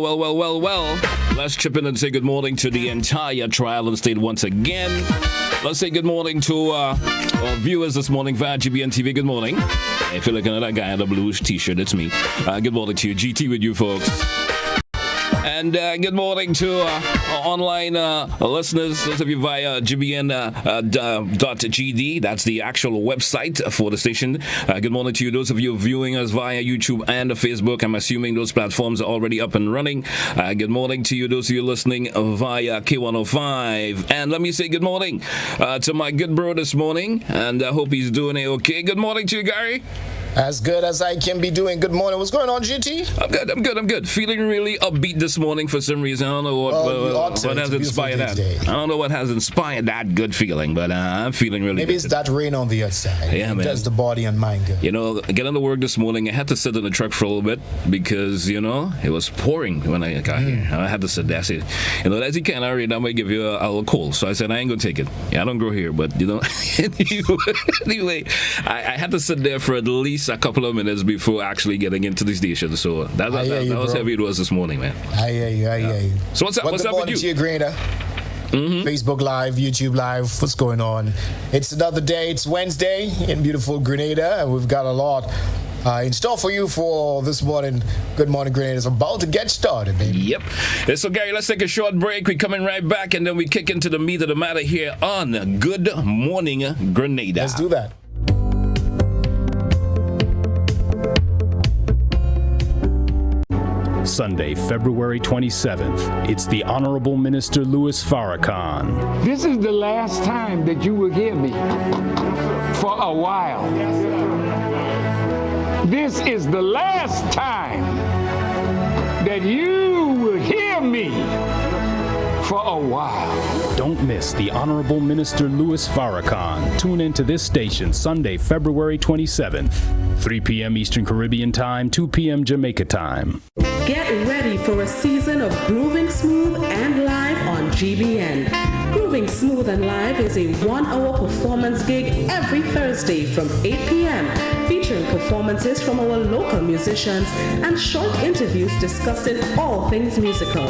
Well. Let's chip in and say good morning to the entire Tri-Island State once again. Let's say good morning to our viewers this morning via GBN TV. Good morning. I feel like another guy in a bluish t-shirt. It's me. Good morning to you. GT with you folks. And good morning to our online listeners, those of you via gbn.gd. That's the actual website for the station. Good morning to you, those of you viewing us via YouTube and Facebook. I'm assuming those platforms are already up and running. Good morning to you, those of you listening via K105. And let me say good morning to my good bro this morning. And I hope he's doing okay. Good morning to you, Gary. As good as I can be doing. Good morning. What's going on, GT? I'm good. Feeling really upbeat this morning for some reason. I don't know what has inspired that. I don't know what has inspired that good feeling, but I'm feeling really Maybe good. It's that rain on the outside. Yeah, man. It does the body and mind good. You know, getting to work this morning, I had to sit in the truck for a little bit because, you know, it was pouring when I got here. I had to sit there. You know, as you can already, that might give you a little cold. So I said, I ain't going to take it. Yeah, I don't grow here, but, you know, anyway, I had to sit there for at least a couple of minutes before actually getting into the station. So that was heavy it was this morning, man. I hear you. So what's up with you? Good morning to you, Grenada. Facebook Live, YouTube Live. What's going on? It's another day. It's Wednesday in beautiful Grenada, and we've got a lot in store for you for this morning. Good morning, Grenada. It's about to get started, baby. Yep. So, Gary, let's take a short break. We're coming right back, and then we kick into the meat of the matter here on Good Morning Grenada. Let's do that. Sunday, February 27th. It's the Honorable Minister Louis Farrakhan. This is the last time that you will hear me for a while. This is the last time that you will hear me for a while. Don't miss the Honorable Minister Louis Farrakhan. Tune into this station Sunday, February 27th, 3 p.m. Eastern Caribbean Time, 2 p.m. Jamaica Time. Get ready for a season of Grooving Smooth and Live on GBN. Grooving Smooth and Live is a 1-hour performance gig every Thursday from 8 p.m. featuring performances from our local musicians and short interviews discussing all things musical.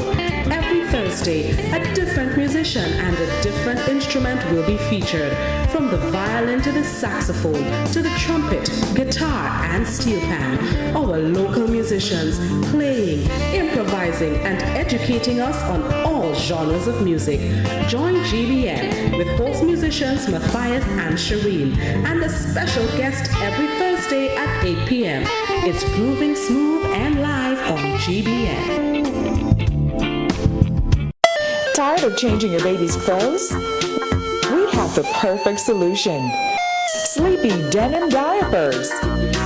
Every Thursday, a different musician and a different instrument will be featured, from the violin to the saxophone to the trumpet, guitar, and steel pan. Our local musicians playing, improvising, and educating us on all genres of music. Join GBN with host musicians Matthias and Shireen, and a special guest every Thursday at 8 p.m. It's Grooving Smooth and Live on GBN. Tired of changing your baby's clothes? We have the perfect solution. Sleepy Denim Diapers,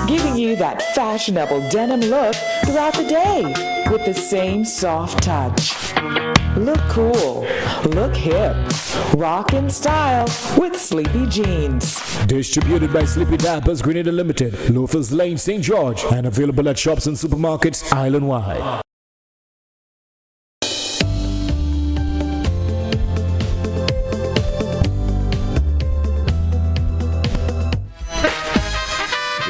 giving you that fashionable denim look throughout the day with the same soft touch. Look cool, look hip, rock in style with Sleepy Jeans. Distributed by Sleepy Diapers Grenada Limited, Loafers Lane, St. George, and available at shops and supermarkets island-wide.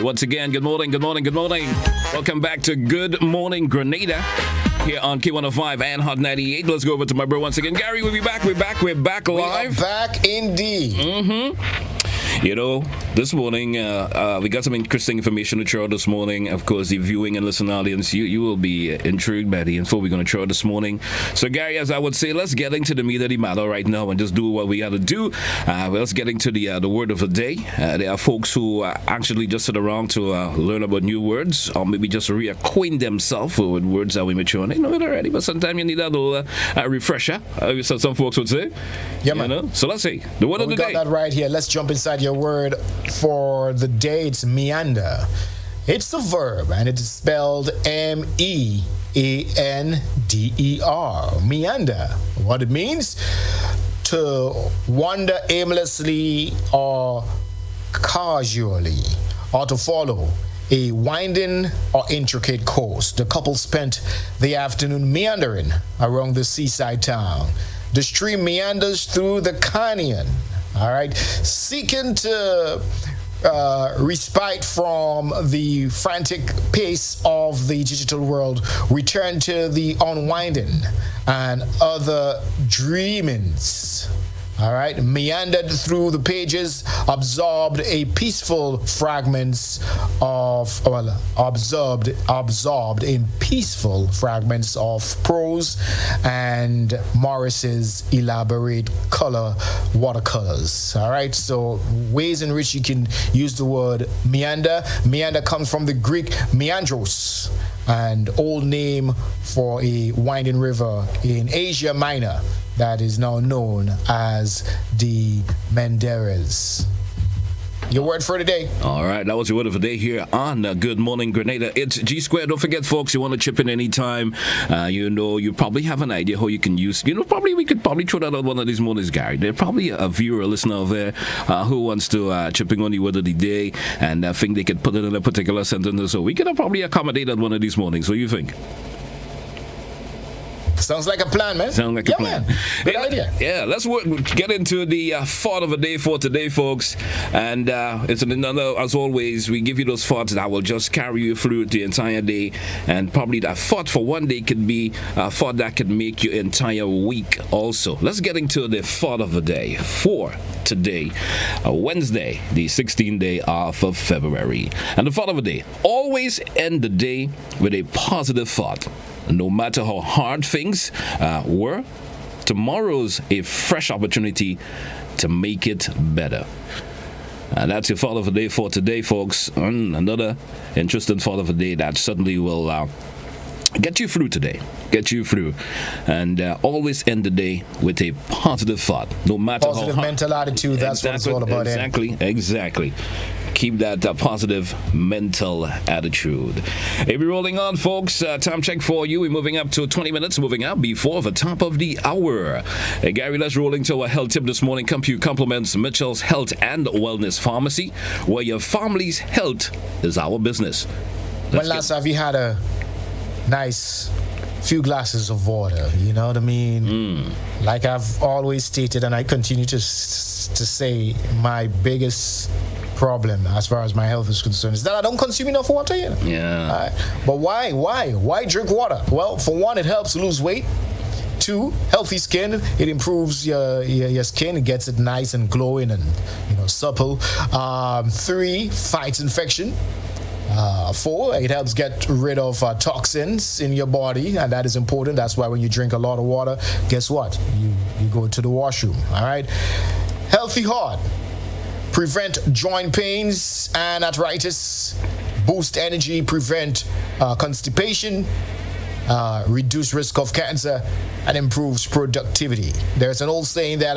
Once again, good morning. Welcome back to Good Morning Grenada here on K105 and Hot 98. Let's go over to my bro once again. Gary, we'll be back. We're back live. We are back indeed. You know, this morning, we got some interesting information to share this morning. Of course, the viewing and listening audience, you will be intrigued by the info we're going to share this morning. So, Gary, as I would say, let's get into the meat of the matter right now and just do what we got to do. Let's get into the word of the day. There are folks who actually just sit around to learn about new words, or maybe just reacquaint themselves with words that we mature. They know it already, but sometimes you need a little refresher, so some folks would say. Yeah, man. You know? So let's see. The word of the day. We got that right here. Let's jump inside your word for the day. It's meander. It's a verb, and it is spelled M-E-A-N-D-E-R. Meander. What it means? To wander aimlessly or casually, or to follow a winding or intricate course. The couple spent the afternoon meandering around the seaside town. The stream meanders through the canyon, all right, seeking to respite from the frantic pace of the digital world, return to the unwinding and other dreamings. All right, meandered through the pages, absorbed a peaceful fragments of, absorbed in peaceful fragments of prose and Morris's elaborate color watercolors. All right, so ways in which you can use the word meander. Meander comes from the Greek meandros, an old name for a winding river in Asia Minor that is now known as the Menderes. Your word for today. All right, that was your word of the day here on Good Morning Grenada. It's G Square. Don't forget, folks, you want to chip in anytime. You probably have an idea how you can use. We could probably throw that out one of these mornings, Gary. There's probably a viewer, a listener out there who wants to chip in on the word of the day, and I think they could put it in a particular sentence. So we could probably accommodate that one of these mornings. What do you think? Sounds like a plan, man. Sounds like a plan. Man. Good idea. Yeah, let's get into the thought of the day for today, folks. And it's another, as always, we give you those thoughts that will just carry you through the entire day. And probably that thought for one day could be a thought that could make your entire week also. Let's get into the thought of the day for today, Wednesday, the 16th day of February. And the thought of the day: always end the day with a positive thought. No matter how hard things were, tomorrow's a fresh opportunity to make it better. And that's your thought of the day for today, folks. Another interesting thought of the day that certainly will get you through today. Get you through. And always end the day with a positive thought. No matter positive how hard. mental attitude, that's what it's all about. Exactly. Keep that positive mental attitude. Hey, we're rolling on, folks. Time check for you. We're moving up to 20 minutes, moving up before the top of the hour. Hey, Gary, let's roll into our health tip this morning. Compliments Mitchell's Health and Wellness Pharmacy, where your family's health is our business. When last have you had a nice few glasses of water? You know what I mean? Like I've always stated, and I continue to say, my biggest problem as far as my health is concerned is that I don't consume enough water. Yeah. Right? But why drink water? Well, for one, it helps lose weight. Two, healthy skin. It improves your skin. It gets it nice and glowing and supple. Three, fights infection. 4, it helps get rid of toxins in your body, and that is important. That's why when you drink a lot of water, guess what? You go to the washroom. All right. Healthy heart. Prevent joint pains and arthritis, boost energy, prevent constipation, reduce risk of cancer, and improves productivity. There's an old saying that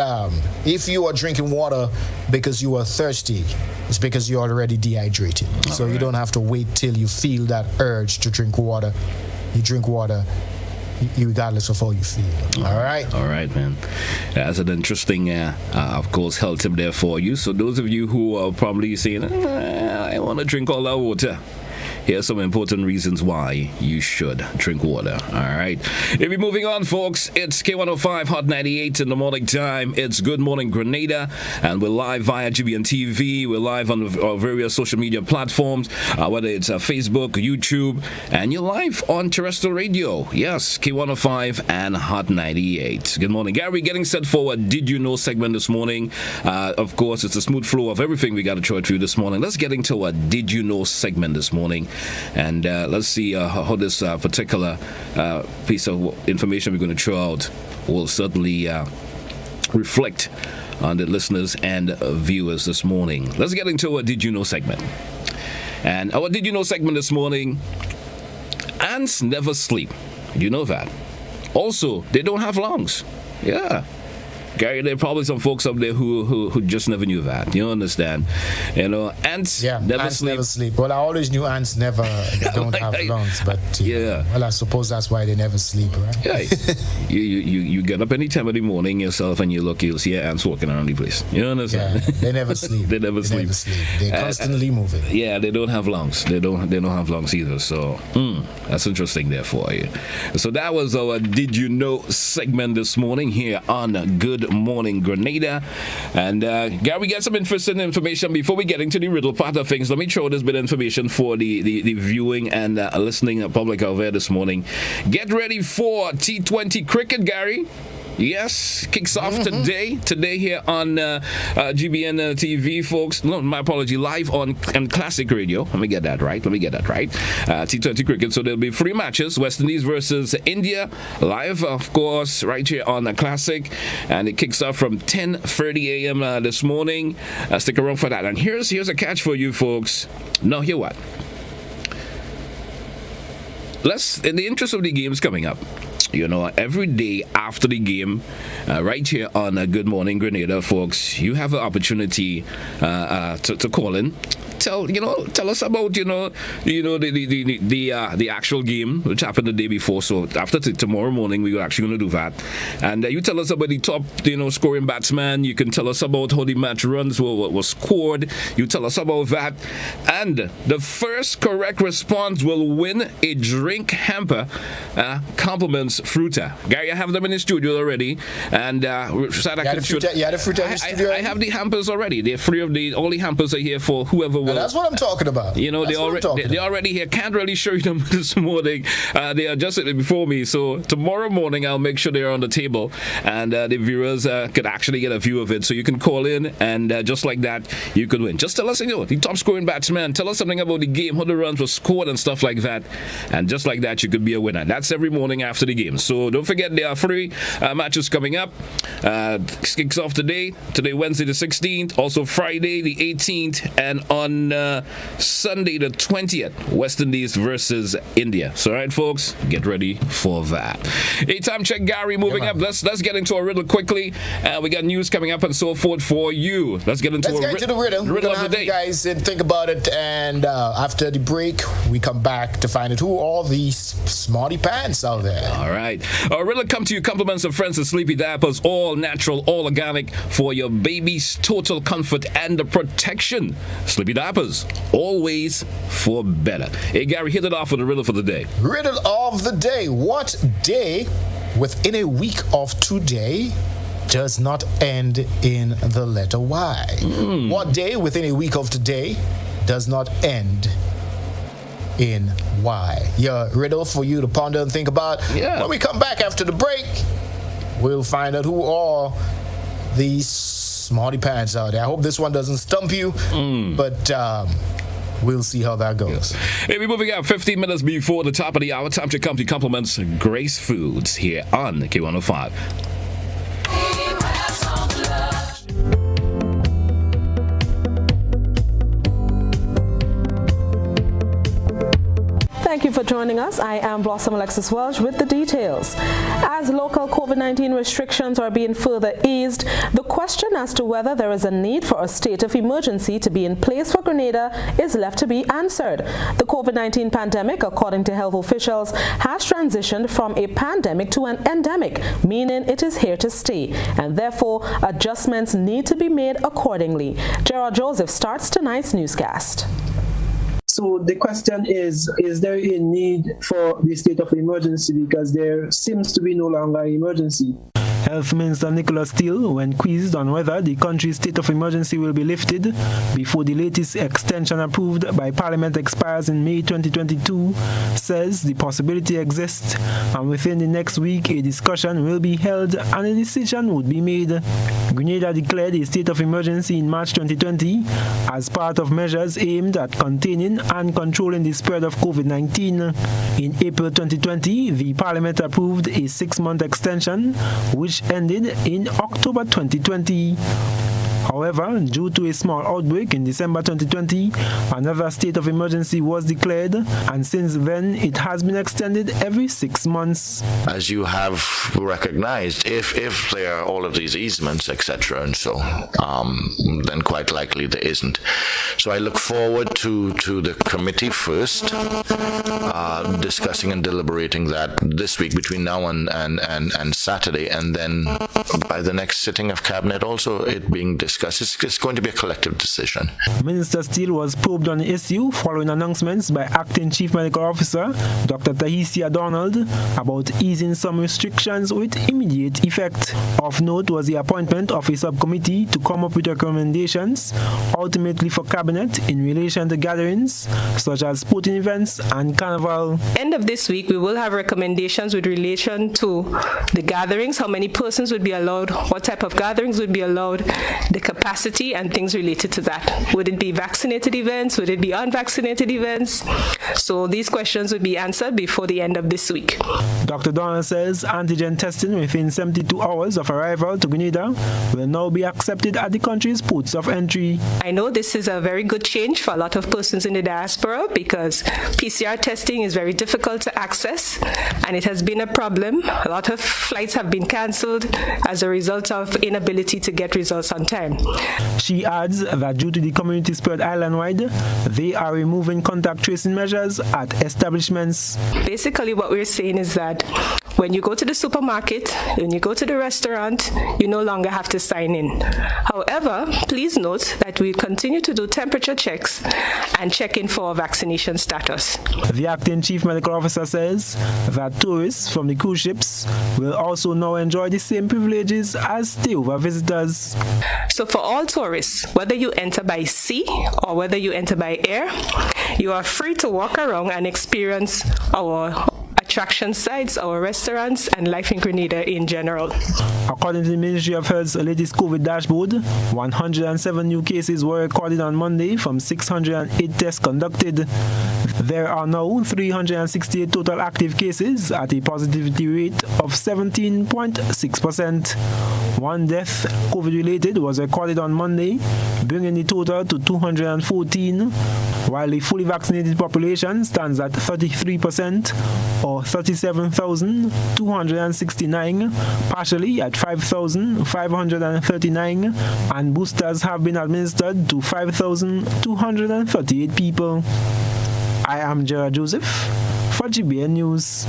if you are drinking water because you are thirsty, it's because you're already dehydrated. So you don't have to wait till you feel that urge to drink water. You drink water regardless of how you feel. All right, man. That's an interesting, of course, health tip there for you. So those of you who are probably saying, I want to drink all that water, here's some important reasons why you should drink water. All right. If we're moving on, folks, it's K105 Hot 98 in the morning time. It's Good Morning Grenada, and we're live via GBN TV. We're live on our various social media platforms, whether it's Facebook, YouTube, and you're live on terrestrial radio. Yes, K105 and Hot 98. Good morning, Gary. Getting set for a Did You Know segment this morning. Of course, it's a smooth flow of everything we got to throw through this morning. Let's get into a Did You Know segment this morning. And let's see how this particular piece of information we're going to throw out will certainly reflect on the listeners and viewers this morning. Let's get into a Did You Know segment. And our Did You Know segment this morning: ants never sleep. Do you know that? Also, they don't have lungs. Yeah. Gary, there are probably some folks up there who just never knew that. You understand? Ants never sleep. Well, I always knew ants never don't have lungs, but well, I suppose that's why they never sleep, right? Yeah. you get up any time of the morning yourself and you look, you'll see ants walking around the place. You understand? Yeah, they never sleep. They never sleep. They're constantly moving. Yeah, they don't have lungs. They don't have lungs either. So that's interesting there for you. So that was our Did You Know segment this morning here on Good Good Morning Grenada. And Gary, we got some interesting information before we get into the riddle part of things. Let me throw this bit of information for the viewing and listening public out there this morning. Get ready for T20 cricket, Gary. Yes, kicks off today here on GBN TV, folks. No, my apology, live on Classic Radio. Let me get that right. T20 cricket. So there'll be 3 matches: West Indies versus India, live, of course, right here on the Classic, and it kicks off from 10:30 a.m. This morning. Stick around for that. And here's a catch for you, folks. Now, hear what? In the interest of the games coming up, every day after the game, right here on Good Morning Grenada, folks, you have an opportunity to call in. Tell us about the actual game which happened the day before. So after tomorrow morning, we're actually going to do that, and you tell us about the top scoring batsman. You can tell us about how the match runs were scored. You tell us about that, and the first correct response will win a drink hamper. Compliments Fruta. Gary, I have them in the studio already, and you had the Fruta in the studio. I have the hampers already. All the hampers are here for whoever will. That's what I'm talking about. They're already here. Can't really show you them this morning. They are just before me. So tomorrow morning, I'll make sure they're on the table, and the viewers could actually get a view of it. So you can call in, and just like that, you could win. Just tell us, the top scoring batsman. Tell us something about the game, how the runs were scored, and stuff like that. And just like that, you could be a winner. That's every morning after the game. So don't forget, there are 3 matches coming up. Kicks off today, Wednesday the 16th, also Friday the 18th, and on Sunday the 20th, West Indies versus India. So, all right, folks, get ready for that. Time check, Gary. Moving up. Let's get into a riddle quickly. We got news coming up and so forth for you. Let's get into the riddle. We're gonna have you guys think about it, and after the break, we come back to find out who all these smarty pants out there. All right. Our riddle come to you compliments of friends of Sleepy Diapers, all natural, all organic, for your baby's total comfort and the protection. Sleepy Diapers, always for better. Hey, Gary, hit it off with the riddle for the day. Riddle of the day. What day within a week of today does not end in the letter Y? What day within a week of today does not end in Y? Your riddle for you to ponder and think about. When we come back after the break, we'll find out who are these smarty pants out there. I hope this one doesn't stump you, but we'll see how that goes. Hey, we're moving out 15 minutes before the top of the hour. Time to come to compliments Grace Foods here on K105. Thank you for joining us. I am Blossom Alexis Welsh with the details. As local COVID-19 restrictions are being further eased, the question as to whether there is a need for a state of emergency to be in place for Grenada is left to be answered. The COVID-19 pandemic, according to health officials, has transitioned from a pandemic to an endemic, meaning it is here to stay, and therefore adjustments need to be made accordingly. Gerald Joseph starts tonight's newscast. So the question is there a need for the state of emergency, because there seems to be no longer an emergency? Health Minister Nicholas Steele, when quizzed on whether the country's state of emergency will be lifted before the latest extension approved by Parliament expires in May 2022, says the possibility exists, and within the next week a discussion will be held and a decision would be made. Grenada declared a state of emergency in March 2020 as part of measures aimed at containing and controlling the spread of COVID-19. In April 2020, the Parliament approved a 6-month extension, which ended in October 2020. However, due to a small outbreak in December 2020, another state of emergency was declared, and since then it has been extended every 6 months. As you have recognized, if there are all of these easements, etc., and so, then quite likely there isn't. So I look forward to the committee first discussing and deliberating that this week between now and Saturday, and then by the next sitting of cabinet also it being discussed discuss. It's going to be a collective decision. Minister Steele was probed on the issue following announcements by Acting Chief Medical Officer Dr. Tahicia Donald about easing some restrictions with immediate effect. Of note was the appointment of a subcommittee to come up with recommendations, ultimately for Cabinet, in relation to gatherings such as sporting events and carnival. End of this week, we will have recommendations with relation to the gatherings, how many persons would be allowed, what type of gatherings would be allowed, the capacity and things related to that. Would it be vaccinated events? Would it be unvaccinated events? So these questions would be answered before the end of this week. Dr. Donald says antigen testing within 72 hours of arrival to Grenada will now be accepted at the country's ports of entry. I know this is a very good change for a lot of persons in the diaspora because PCR testing is very difficult to access and it has been a problem. A lot of flights have been cancelled as a result of inability to get results on time. She adds that due to the community spread island-wide, they are removing contact tracing measures at establishments. Basically what we're saying is that when you go to the supermarket, when you go to the restaurant, you no longer have to sign in. However, please note that we continue to do temperature checks and check in for vaccination status. The Acting Chief Medical Officer says that tourists from the cruise ships will also now enjoy the same privileges as stayover visitors. So for all tourists, whether you enter by sea or whether you enter by air, you are free to walk around and experience our attraction sites, our restaurants, and life in Grenada in general. According to the Ministry of Health's latest COVID dashboard, 107 new cases were recorded on Monday from 608 tests conducted. There are now 368 total active cases at a positivity rate of 17.6%. One death COVID-related was recorded on Monday, bringing the total to 214, while the fully vaccinated population stands at 33%, or 37,269, partially at 5,539, and boosters have been administered to 5,238 people. I am Gerard Joseph for GBN News.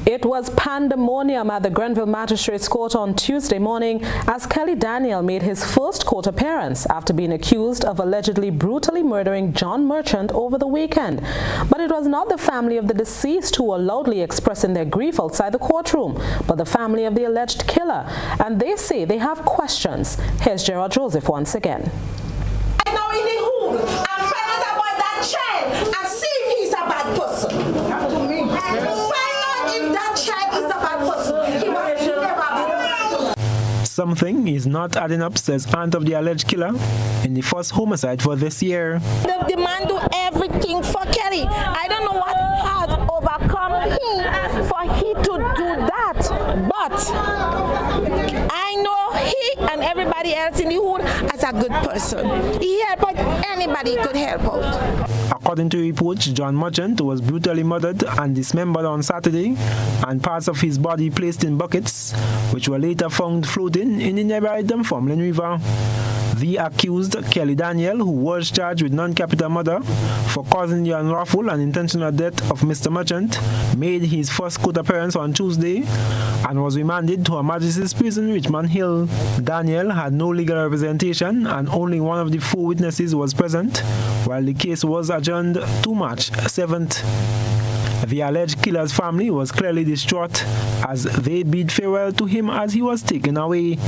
It was pandemonium at the Grenville Magistrates Court on Tuesday morning as Kelly Daniel made his first court appearance after being accused of allegedly brutally murdering John Merchant over the weekend. But it was not the family of the deceased who were loudly expressing their grief outside the courtroom, but the family of the alleged killer. And they say they have questions. Here's Gerard Joseph once again. I know in the hood, I'm find out about that child and see if he's a bad person. Something is not adding up, says aunt of the alleged killer, in the first homicide for this year. The man do everything for Kelly. I don't know what had overcome him for he to do that, but I know he and everybody else in the hood as a good person. He helped out anybody he could help out. According to reports, John Merchant was brutally murdered and dismembered on Saturday, and parts of his body placed in buckets, which were later found floating in the nearby Dunfermline River. The accused, Kelly Daniel, who was charged with non-capital murder for causing the unlawful and intentional death of Mr. Merchant, made his first court appearance on Tuesday and was remanded to a magistrate's prison, Richmond Hill. Daniel had no legal representation and only one of the 4 witnesses was present, while the case was adjourned to March 7th. The alleged killer's family was clearly distraught as they bid farewell to him as he was taken away.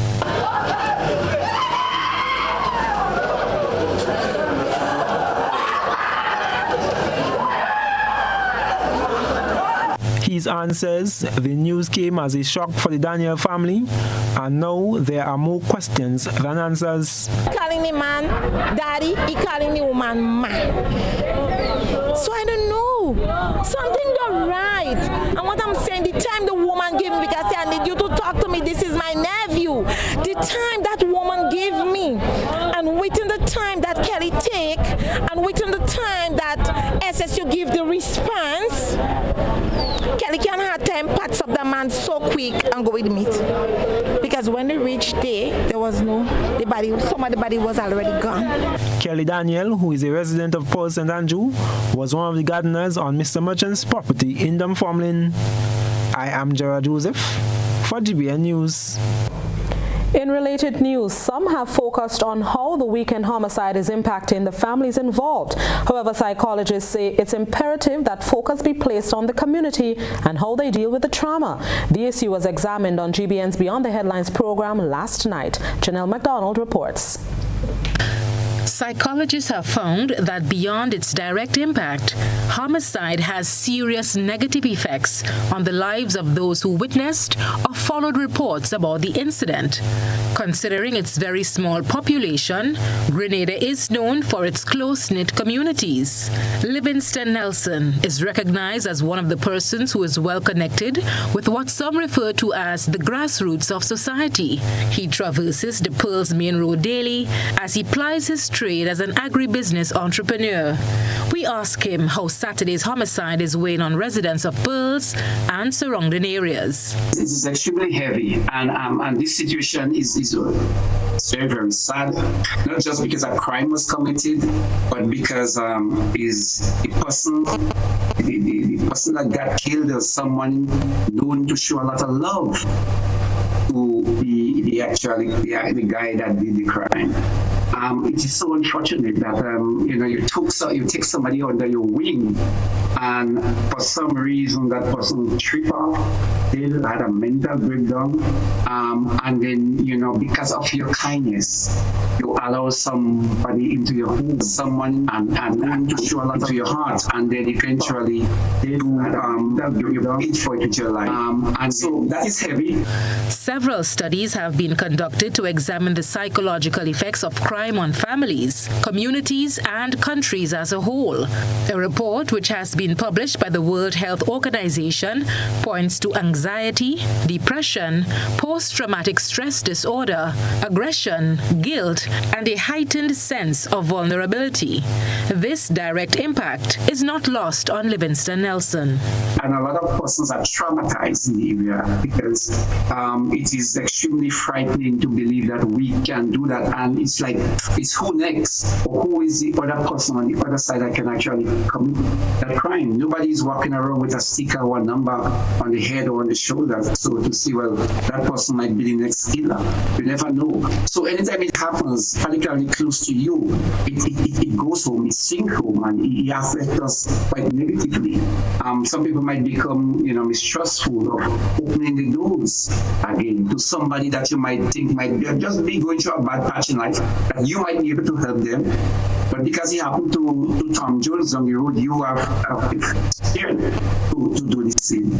His aunt says the news came as a shock for the Daniel family, and now there are more questions than answers. He calling the man daddy, he calling the woman ma. So I don't know. Something not right. And what I'm saying, the time the woman gave me, because I need you to talk to me, this is my nephew. The time that woman gave me, and within the time that Kelly take, and within the time that SSU give the response, Kelly can't have time pats up the man so quick and go with the meat. Because when they reached there, there was no, some of the body was already gone. Kelly Daniel, who is a resident of Paul St. Andrew, was one of the gardeners on Mr. Merchant's property in Dunfermline. I am Gerard Joseph for GBN News. In related news, some have focused on how the weekend homicide is impacting the families involved. However, psychologists say it's imperative that focus be placed on the community and how they deal with the trauma. The issue was examined on GBN's Beyond the Headlines program last night. Janelle McDonald reports. Psychologists have found that beyond its direct impact, homicide has serious negative effects on the lives of those who witnessed or followed reports about the incident. Considering its very small population, Grenada is known for its close-knit communities. Livingston Nelson is recognized as one of the persons who is well connected with what some refer to as the grassroots of society. He traverses the Pearls Main Road daily as he plies his trade as an agribusiness entrepreneur. We ask him how Saturday's homicide is weighing on residents of Pearls and surrounding areas. It is extremely heavy, and this situation is very, very sad. Not just because a crime was committed, but because the person that got killed is someone known to show a lot of love to the guy that did the crime. It is so unfortunate that you take somebody under your wing, and for some reason that person tripped up, they had a mental breakdown, and then because of your kindness, you allow somebody into your home, someone and to show a lot of your heart, and then eventually they do you paid for it with your life, and so that is heavy. Several studies have been conducted to examine the psychological effects of crime on families, communities, and countries as a whole. A report which has been published by the World Health Organization points to anxiety, depression, post-traumatic stress disorder, aggression, guilt, and a heightened sense of vulnerability. This direct impact is not lost on Livingston Nelson. And a lot of persons are traumatized in the area because it is extremely frightening to believe that we can do that, and it's like, it's who next, or who is the other person on the other side that can actually commit that crime. Nobody is walking around with a sticker or a number on the head or on the shoulder, so to see, well, that person might be the next killer. You never know. So anytime it happens, particularly close to you, it goes home, it sinks home, and it affects us quite negatively. Some people might become, mistrustful of opening the doors again to somebody that you might think might just be going through a bad patch in life, that you might be able to help them. But because it happened to Tom Jones on the road, you are scared to do the same.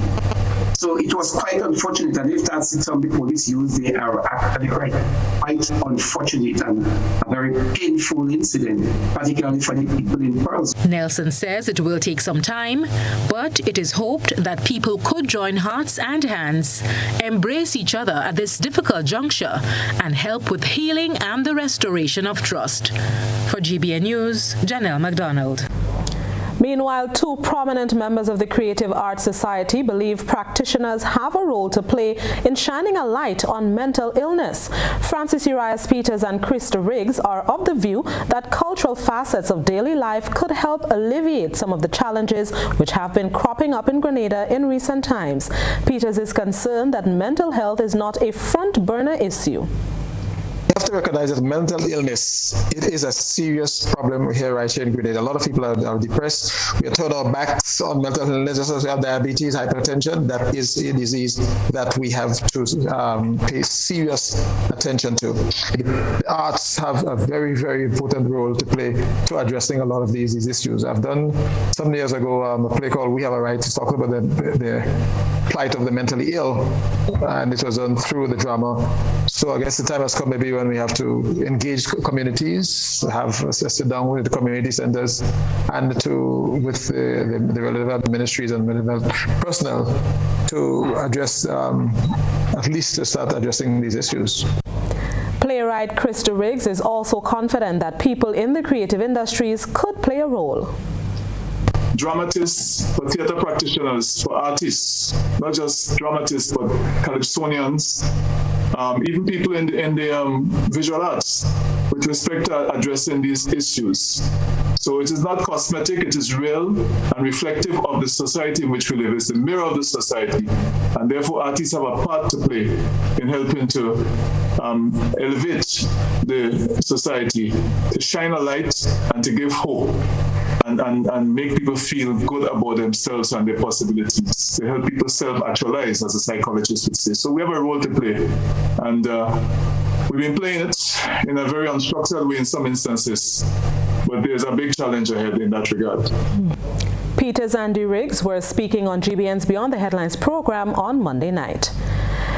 So it was quite unfortunate, and if that's some the police use, they are actually quite unfortunate and a very painful incident, particularly for the people in Pearls. Nelson says it will take some time, but it is hoped that people could join hearts and hands, embrace each other at this difficult juncture, and help with healing and the restoration of trust. For GBN News, Janelle McDonald. Meanwhile, two prominent members of the Creative Arts Society believe practitioners have a role to play in shining a light on mental illness. Francis Urias Peters and Krista Riggs are of the view that cultural facets of daily life could help alleviate some of the challenges which have been cropping up in Grenada in recent times. Peters is concerned that mental health is not a front-burner issue. We have to recognize that mental illness, it is a serious problem here in Grenada. A lot of people are depressed. We are turned our backs on mental illness, just as we have diabetes, hypertension. That is a disease that we have to pay serious attention to. The arts have a very, very important role to play to addressing a lot of these issues. I've done some years ago a play called We Have a Right to talk about the plight of the mentally ill, and it was done through the drama. So I guess the time has come maybe when we have to engage communities, have a sit down with the community centers and with the relevant ministries and relevant personnel to address, at least to start addressing these issues. Playwright Krista Riggs is also confident that people in the creative industries could play a role. Dramatists, for theatre practitioners, for artists, not just dramatists, but calypsonians, even people in the visual arts, with respect to addressing these issues. So it is not cosmetic, it is real and reflective of the society in which we live. It's the mirror of the society, and therefore artists have a part to play in helping to elevate the society, to shine a light and to give hope and make people feel good about themselves and their possibilities, to help people self-actualize, as a psychologist would say. So we have a role to play. And we've been playing it in a very unstructured way in some instances, but there's a big challenge ahead in that regard. Peter's Andy Riggs were speaking on GBN's Beyond the Headlines program on Monday night.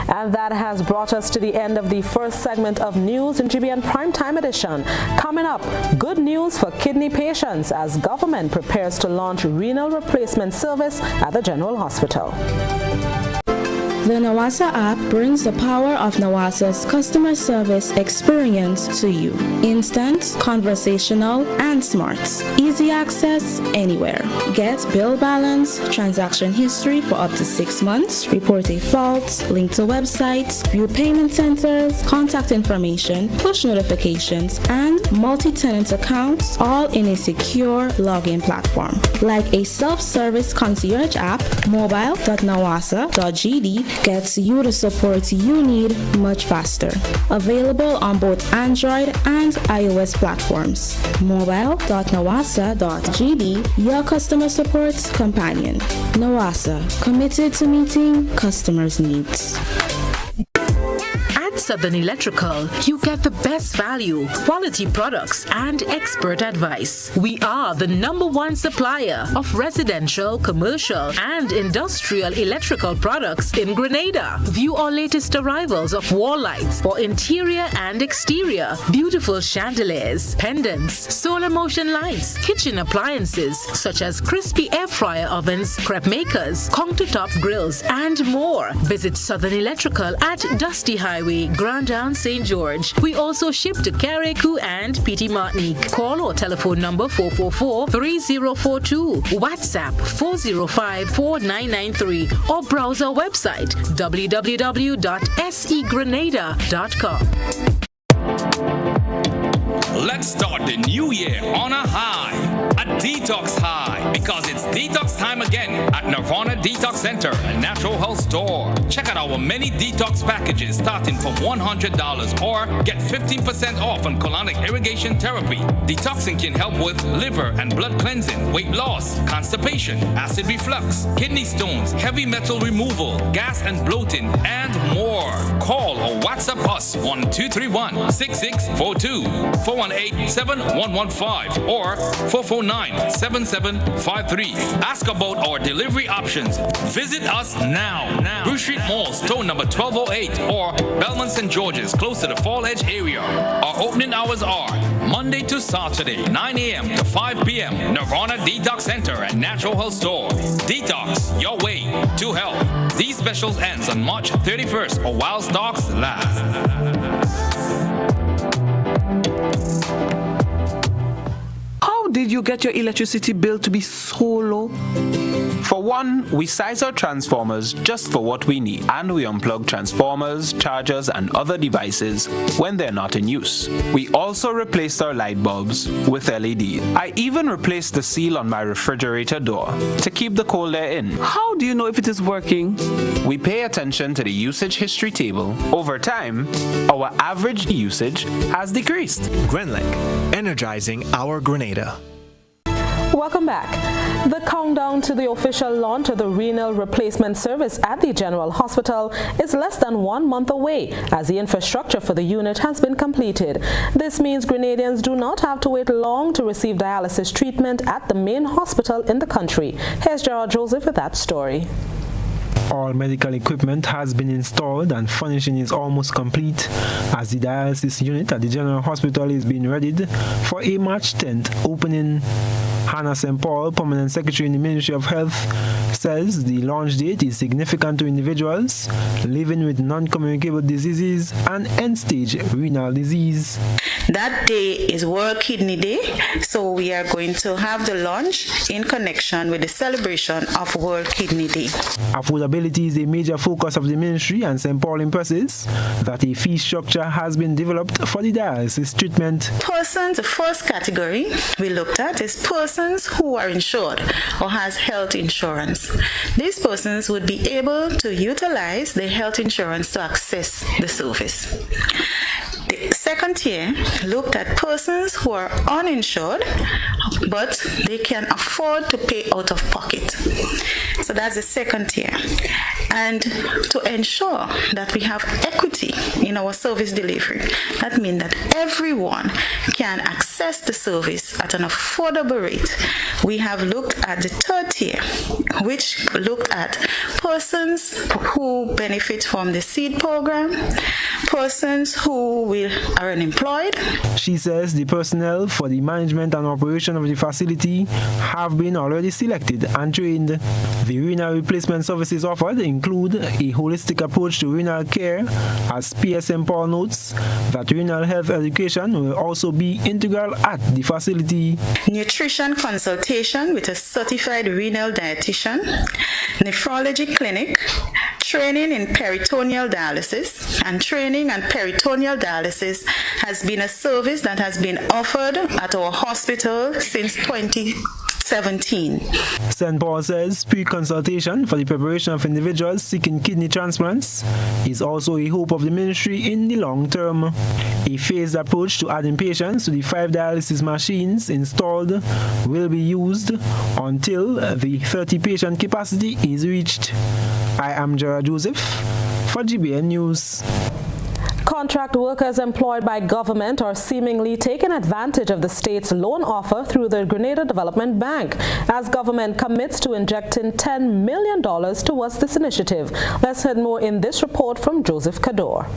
And that has brought us to the end of the first segment of news in GBN Primetime Edition. Coming up, good news for kidney patients as government prepares to launch renal replacement service at the General Hospital. The Nawasa app brings the power of Nawasa's customer service experience to you. Instant, conversational, and smart. Easy access anywhere. Get bill balance, transaction history for up to 6 months, report a fault, link to websites, view payment centers, contact information, push notifications, and multi-tenant accounts, all in a secure login platform. Like a self-service concierge app, mobile.nawasa.gd gets you the support you need much faster. Available on both Android and iOS platforms. Mobile.nawasa.gd, your customer support companion. Nawasa, committed to meeting customers' needs. At Southern Electrical, you get the best value, quality products, and expert advice. We are the #1 supplier of residential, commercial, and industrial electrical products in Grenada. View our latest arrivals of wall lights for interior and exterior, beautiful chandeliers, pendants, solar motion lights, kitchen appliances such as crispy air fryer ovens, crepe makers, countertop grills, and more. Visit Southern Electrical at Dusty Highway, Grand Down, St. George. We also ship to Carriacou and Petit Martinique. Call or telephone number 444-3042, WhatsApp 405-4993, or browse our website www.segrenada.com. Let's start the new year on a high, a detox high, because it's detox time again at Nirvana Detox Center, a natural health store. Check out our many detox packages starting from $100 or get 15% off on colonic irrigation therapy. Detoxing can help with liver and blood cleansing, weight loss, constipation, acid reflux, kidney stones, heavy metal removal, gas and bloating, and more. Call or WhatsApp us on 231-6642, 418-7115, or 449-7753. Ask about our delivery options. Visit us now. Bruce Street Mall, store number 1208, or Belmont St. George's, close to the Fall Edge area. Our opening hours are Monday to Saturday, 9 a.m. to 5 p.m. Nirvana Detox Center and Natural Health Store. Detox your way to health. These specials ends on March 31st or while stocks last. How did you get your electricity bill to be so low? For one, we size our transformers just for what we need, and we unplug transformers, chargers, and other devices when they're not in use. We also replaced our light bulbs with LED. I even replaced the seal on my refrigerator door to keep the cold air in. How do you know if it is working? We pay attention to the usage history table. Over time, our average usage has decreased. Grenlink, energizing our Grenada. Welcome back. The countdown to the official launch of the renal replacement service at the General Hospital is less than 1 month away, as the infrastructure for the unit has been completed. This means Grenadians do not have to wait long to receive dialysis treatment at the main hospital in the country. Here's Gerald Joseph with that story. All medical equipment has been installed and furnishing is almost complete as the dialysis unit at the General Hospital is being readied for a March 10th opening. Hannah St. Paul, Permanent Secretary in the Ministry of Health, says the launch date is significant to individuals living with non-communicable diseases and end-stage renal disease. That day is World Kidney Day, so we are going to have the launch in connection with the celebration of World Kidney Day. Affordability is a major focus of the ministry, and St. Paul impresses that a fee structure has been developed for the dialysis treatment. Persons, the first category we looked at is persons who are insured or has health insurance. These persons would be able to utilize their health insurance to access the service. second tier looked at persons who are uninsured, but they can afford to pay out of pocket. So that's the second tier. And to ensure that we have equity in our service delivery, that means that everyone can access the service at an affordable rate. We have looked at the third tier, which looked at persons who benefit from the SEED program, persons who are unemployed. She says the personnel for the management and operation of the facility have been already selected and trained. The renal replacement services offered include a holistic approach to renal care, as PSM Paul notes that renal health education will also be integral at the facility. Nutrition consultation with a certified renal dietitian, nephrology clinic, training in peritoneal dialysis, and training and peritoneal dialysis has been a service that has been offered at our hospital since 2017. St. Paul says pre-consultation for the preparation of individuals seeking kidney transplants is also a hope of the ministry in the long term. A phased approach to adding patients to the 5 dialysis machines installed will be used until the 30 patient capacity is reached. I am Gerard Joseph for GBN News. Contract workers employed by government are seemingly taking advantage of the state's loan offer through the Grenada Development Bank as government commits to injecting $10 million towards this initiative. Let's hear more in this report from Joseph Kador.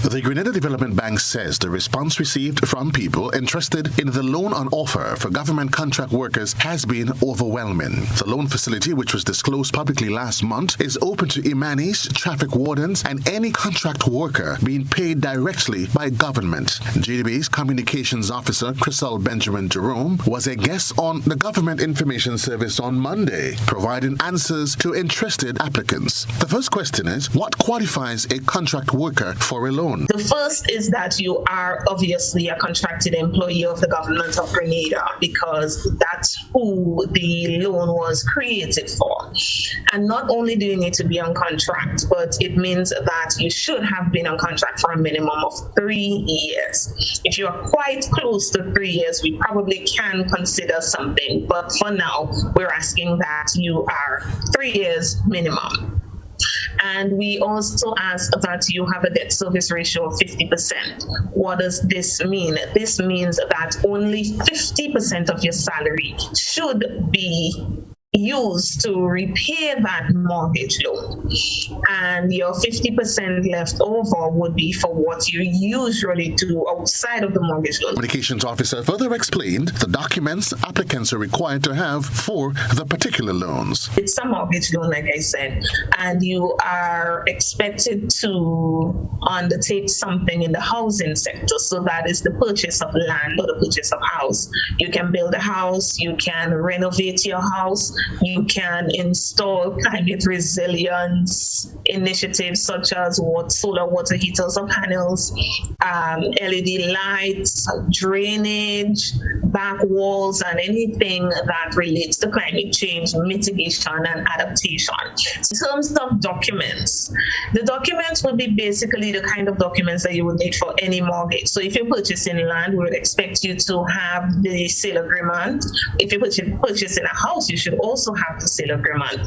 The Grenada Development Bank says the response received from people interested in the loan on offer for government contract workers has been overwhelming. The loan facility, which was disclosed publicly last month, is open to imanis, traffic wardens, and any contract worker being paid directly by government. GDB's communications officer, Crystal Benjamin Jerome, was a guest on the Government Information Service on Monday, providing answers to interested applicants. The first question is, what qualifies a contract worker for a loan? The first is that you are obviously a contracted employee of the government of Grenada, because that's who the loan was created for. And not only do you need to be on contract, but it means that you should have been on contract for a minimum of 3 years. If you are quite close to 3 years, we probably can consider something. But for now, we're asking that you are 3 years minimum. And we also ask that you have a debt service ratio of 50%. What does this mean? This means that only 50% of your salary should be used to repay that mortgage loan, and your 50% left over would be for what you usually do outside of the mortgage loan. Communications officer further explained the documents applicants are required to have for the particular loans. It's a mortgage loan, like I said, and you are expected to undertake something in the housing sector. So that is the purchase of land or the purchase of house. You can build a house, you can renovate your house, you can install climate resilience initiatives such as solar water heaters or panels, LED lights, drainage, back walls, and anything that relates to climate change mitigation and adaptation. In terms of documents, the documents will be basically the kind of documents that you would need for any mortgage. So if you're purchasing land, we would expect you to have the sale agreement. If you're purchasing a house, you should also have the sale agreement.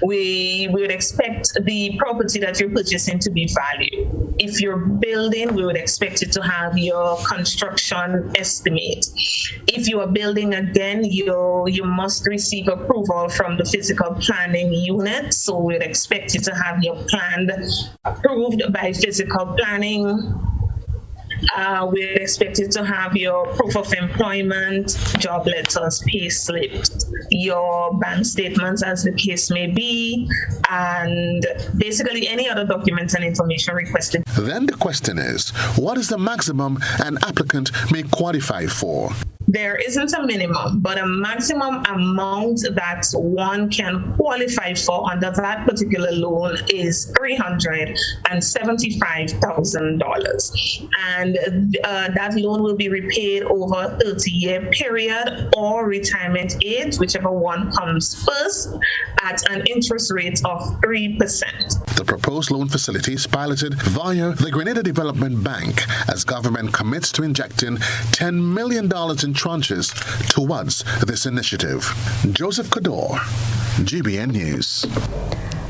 We would expect the property that you're purchasing to be valued. If you're building, we would expect you to have your construction estimate. If you are building again, you must receive approval from the physical planning unit. So we would expect you to have your plan approved by physical planning. We expect you to have your proof of employment, job letters, pay slips, your bank statements as the case may be, and basically any other documents and information requested. Then the question is, what is the maximum an applicant may qualify for? There isn't a minimum, but a maximum amount that one can qualify for under that particular loan is $375,000. And that loan will be repaid over a 30-year period or retirement age, whichever one comes first, at an interest rate of 3%. The proposed loan facility is piloted via the Grenada Development Bank as government commits to injecting $10 million in tranches towards this initiative. Joseph Kador, GBN News.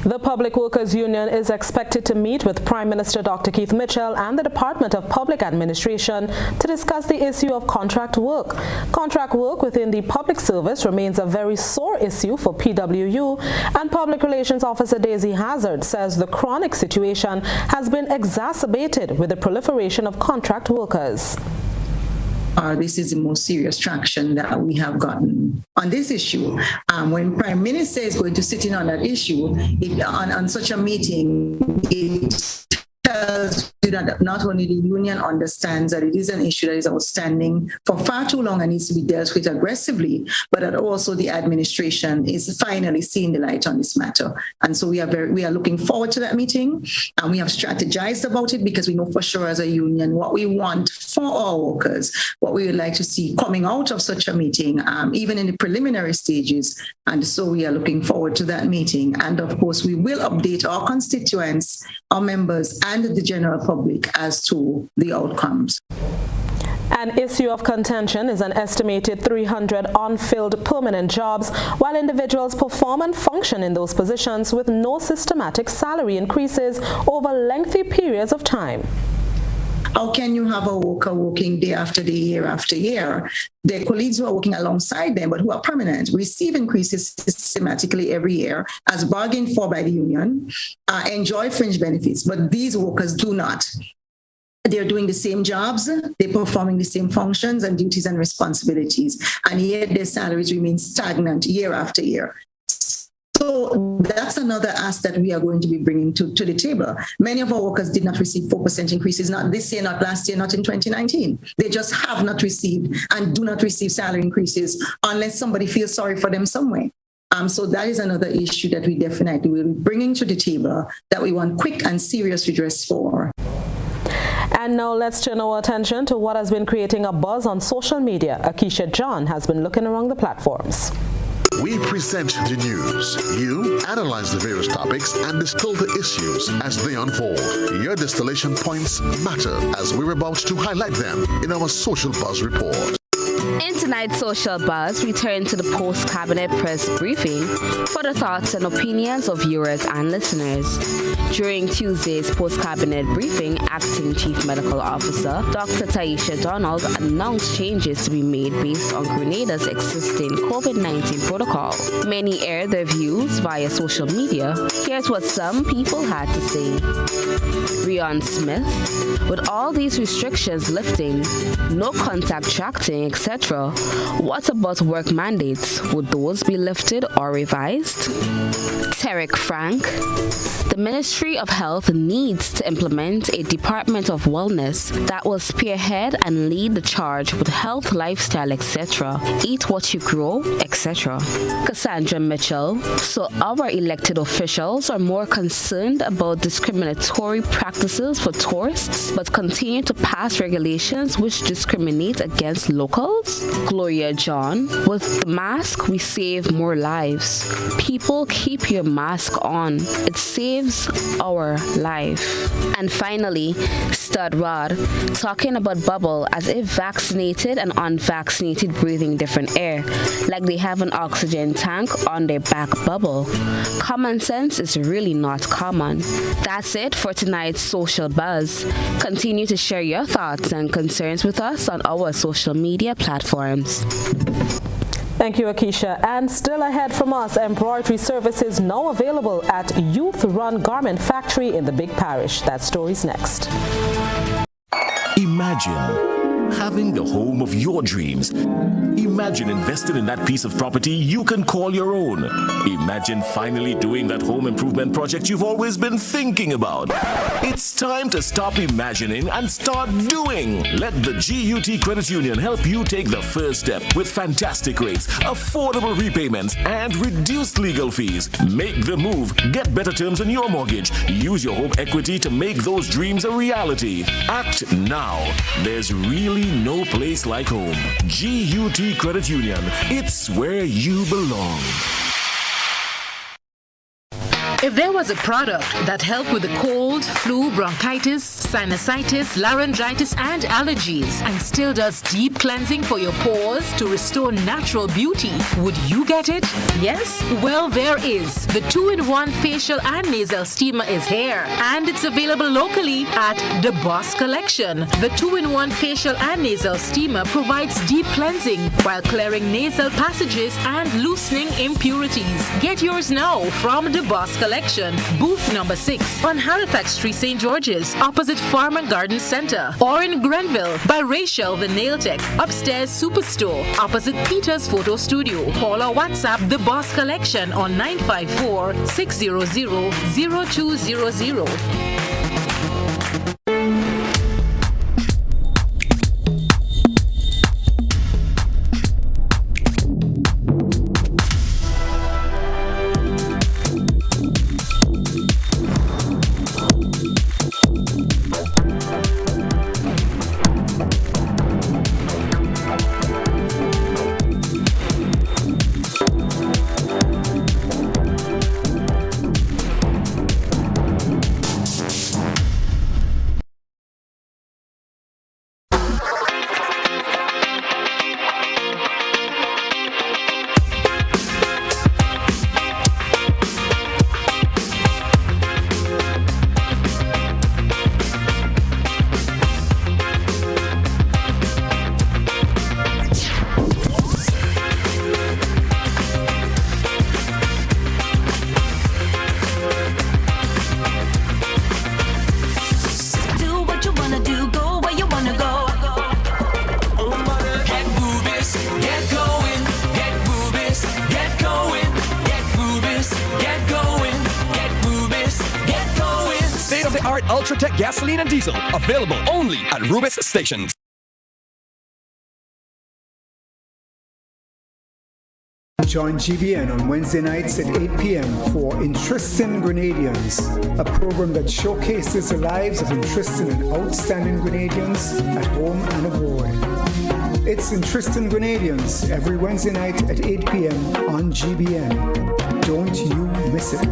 The Public Workers Union is expected to meet with Prime Minister Dr. Keith Mitchell and the Department of Public Administration to discuss the issue of contract work. Contract work within the public service remains a very sore issue for PWU, and Public Relations Officer Daisy Hazard says the chronic situation has been exacerbated with the proliferation of contract workers. This is the most serious traction that we have gotten on this issue. When Prime Minister is going to sit in on that issue, on such a meeting, it tells you that not only the union understands that it is an issue that is outstanding for far too long and needs to be dealt with aggressively, but that also the administration is finally seeing the light on this matter. And so we are looking forward to that meeting, and we have strategized about it because we know for sure as a union what we want for our workers, what we would like to see coming out of such a meeting, even in the preliminary stages. And so we are looking forward to that meeting. And of course, we will update our constituents, our members, and the general public as to the outcomes. An issue of contention is an estimated 300 unfilled permanent jobs, while individuals perform and function in those positions with no systematic salary increases over lengthy periods of time. How can you have a worker working day after day, year after year? Their colleagues who are working alongside them, but who are permanent, receive increases systematically every year as bargained for by the union, enjoy fringe benefits, but these workers do not. They're doing the same jobs, they're performing the same functions and duties and responsibilities, and yet their salaries remain stagnant year after year. So that's another ask that we are going to be bringing to the table. Many of our workers did not receive 4% increases, not this year, not last year, not in 2019. They just have not received and do not receive salary increases unless somebody feels sorry for them somewhere. So that is another issue that we definitely will be bringing to the table that we want quick and serious redress for. And now let's turn our attention to what has been creating a buzz on social media. Akeisha John has been looking around the platforms. We present the news. You analyze the various topics and distill the issues as they unfold. Your distillation points matter as we're about to highlight them in our Social Buzz report. In tonight's Social Buzz, we turn to the post-cabinet press briefing for the thoughts and opinions of viewers and listeners. During Tuesday's post-cabinet briefing, Acting Chief Medical Officer Dr. Taisha Donald announced changes to be made based on Grenada's existing COVID-19 protocol. Many aired their views via social media. Here's what some people had to say. Rion Smith, with all these restrictions lifting, no contact tracing, etc., what about work mandates? Would those be lifted or revised? Tarek Frank, the Ministry of Health needs to implement a Department of Wellness that will spearhead and lead the charge with health, lifestyle, etc., eat what you grow, etc. Cassandra Mitchell, so our elected officials are more concerned about discriminatory practices for tourists, but continue to pass regulations which discriminate against locals? Gloria John, with the mask we save more lives. People, keep your mask on. It saves our life. And finally, Stud Rod, talking about bubble as if vaccinated and unvaccinated breathing different air, like they have an oxygen tank on their back bubble. Common sense is really not common. That's it for tonight's Social Buzz. Continue to share your thoughts and concerns with us on our social media platforms. Thank you, Akeisha. And still ahead from us, embroidery services now available at Youth Run Garment Factory in the Big Parish. That story's next. Imagine having the home of your dreams. Imagine investing in that piece of property you can call your own. Imagine finally doing that home improvement project you've always been thinking about. It's time to stop imagining and start doing. Let the GUT Credit Union help you take the first step with fantastic rates, affordable repayments, and reduced legal fees. Make the move. Get better terms on your mortgage. Use your home equity to make those dreams a reality. Act now. There's really no place like home. GUT Credit Union. It's where you belong. If there was a product that helped with the cold, flu, bronchitis, sinusitis, laryngitis, and allergies, and still does deep cleansing for your pores to restore natural beauty, would you get it? Yes? Well, there is. The 2-in-1 facial and nasal steamer is here, and it's available locally at The Boss Collection. The 2-in-1 facial and nasal steamer provides deep cleansing while clearing nasal passages and loosening impurities. Get yours now from The Boss Collection, booth number 6 on Halifax Street, St. George's, opposite Farm and Garden Center, or in Grenville by Rachel the Nail Tech, upstairs Superstore, opposite Peter's Photo Studio. Call or WhatsApp The Boss Collection on 954-600-0200. Ultratech gasoline and diesel, available only at Rubis stations. Join GBN on Wednesday nights at 8 p.m. for Interesting Grenadians, a program that showcases the lives of interesting and outstanding Grenadians at home and abroad. It's Interesting Grenadians every Wednesday night at 8 p.m. on GBN. Don't you miss it.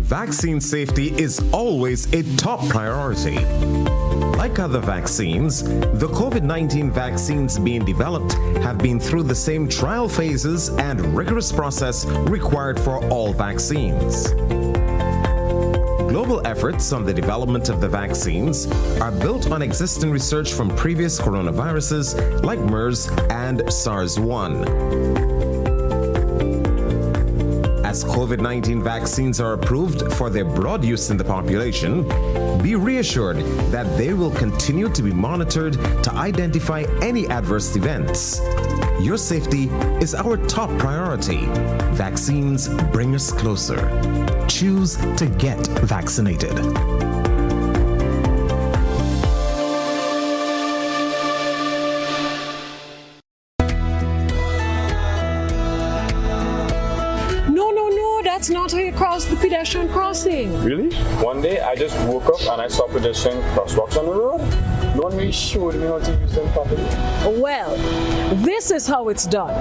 Vaccine safety is always a top priority. Like other vaccines, the COVID-19 vaccines being developed have been through the same trial phases and rigorous process required for all vaccines. Global efforts on the development of the vaccines are built on existing research from previous coronaviruses like MERS and SARS-1. As COVID-19 vaccines are approved for their broad use in the population, be reassured that they will continue to be monitored to identify any adverse events. Your safety is our top priority. Vaccines bring us closer. Choose to get vaccinated. That's not how you cross the pedestrian crossing. Really? One day I just woke up and I saw pedestrian crosswalks on the road. No one really showed me how to use them properly. Well, this is how it's done.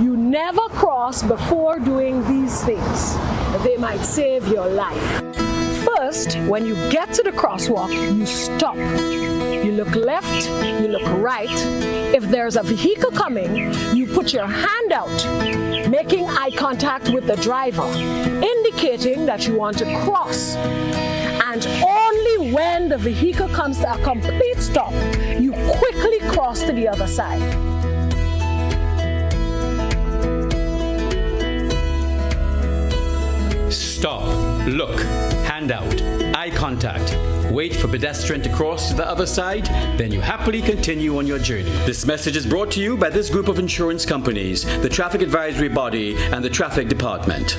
You never cross before doing these things. They might save your life. First, when you get to the crosswalk, you stop. You look left, you look right. If there's a vehicle coming, you put your hand out, making eye contact with the driver, indicating that you want to cross. And only when the vehicle comes to a complete stop, you quickly cross to the other side. Stop, look, hand out, eye contact. Wait for pedestrian to cross to the other side, then you happily continue on your journey. This message is brought to you by this group of insurance companies, the Traffic Advisory Body, and the Traffic Department.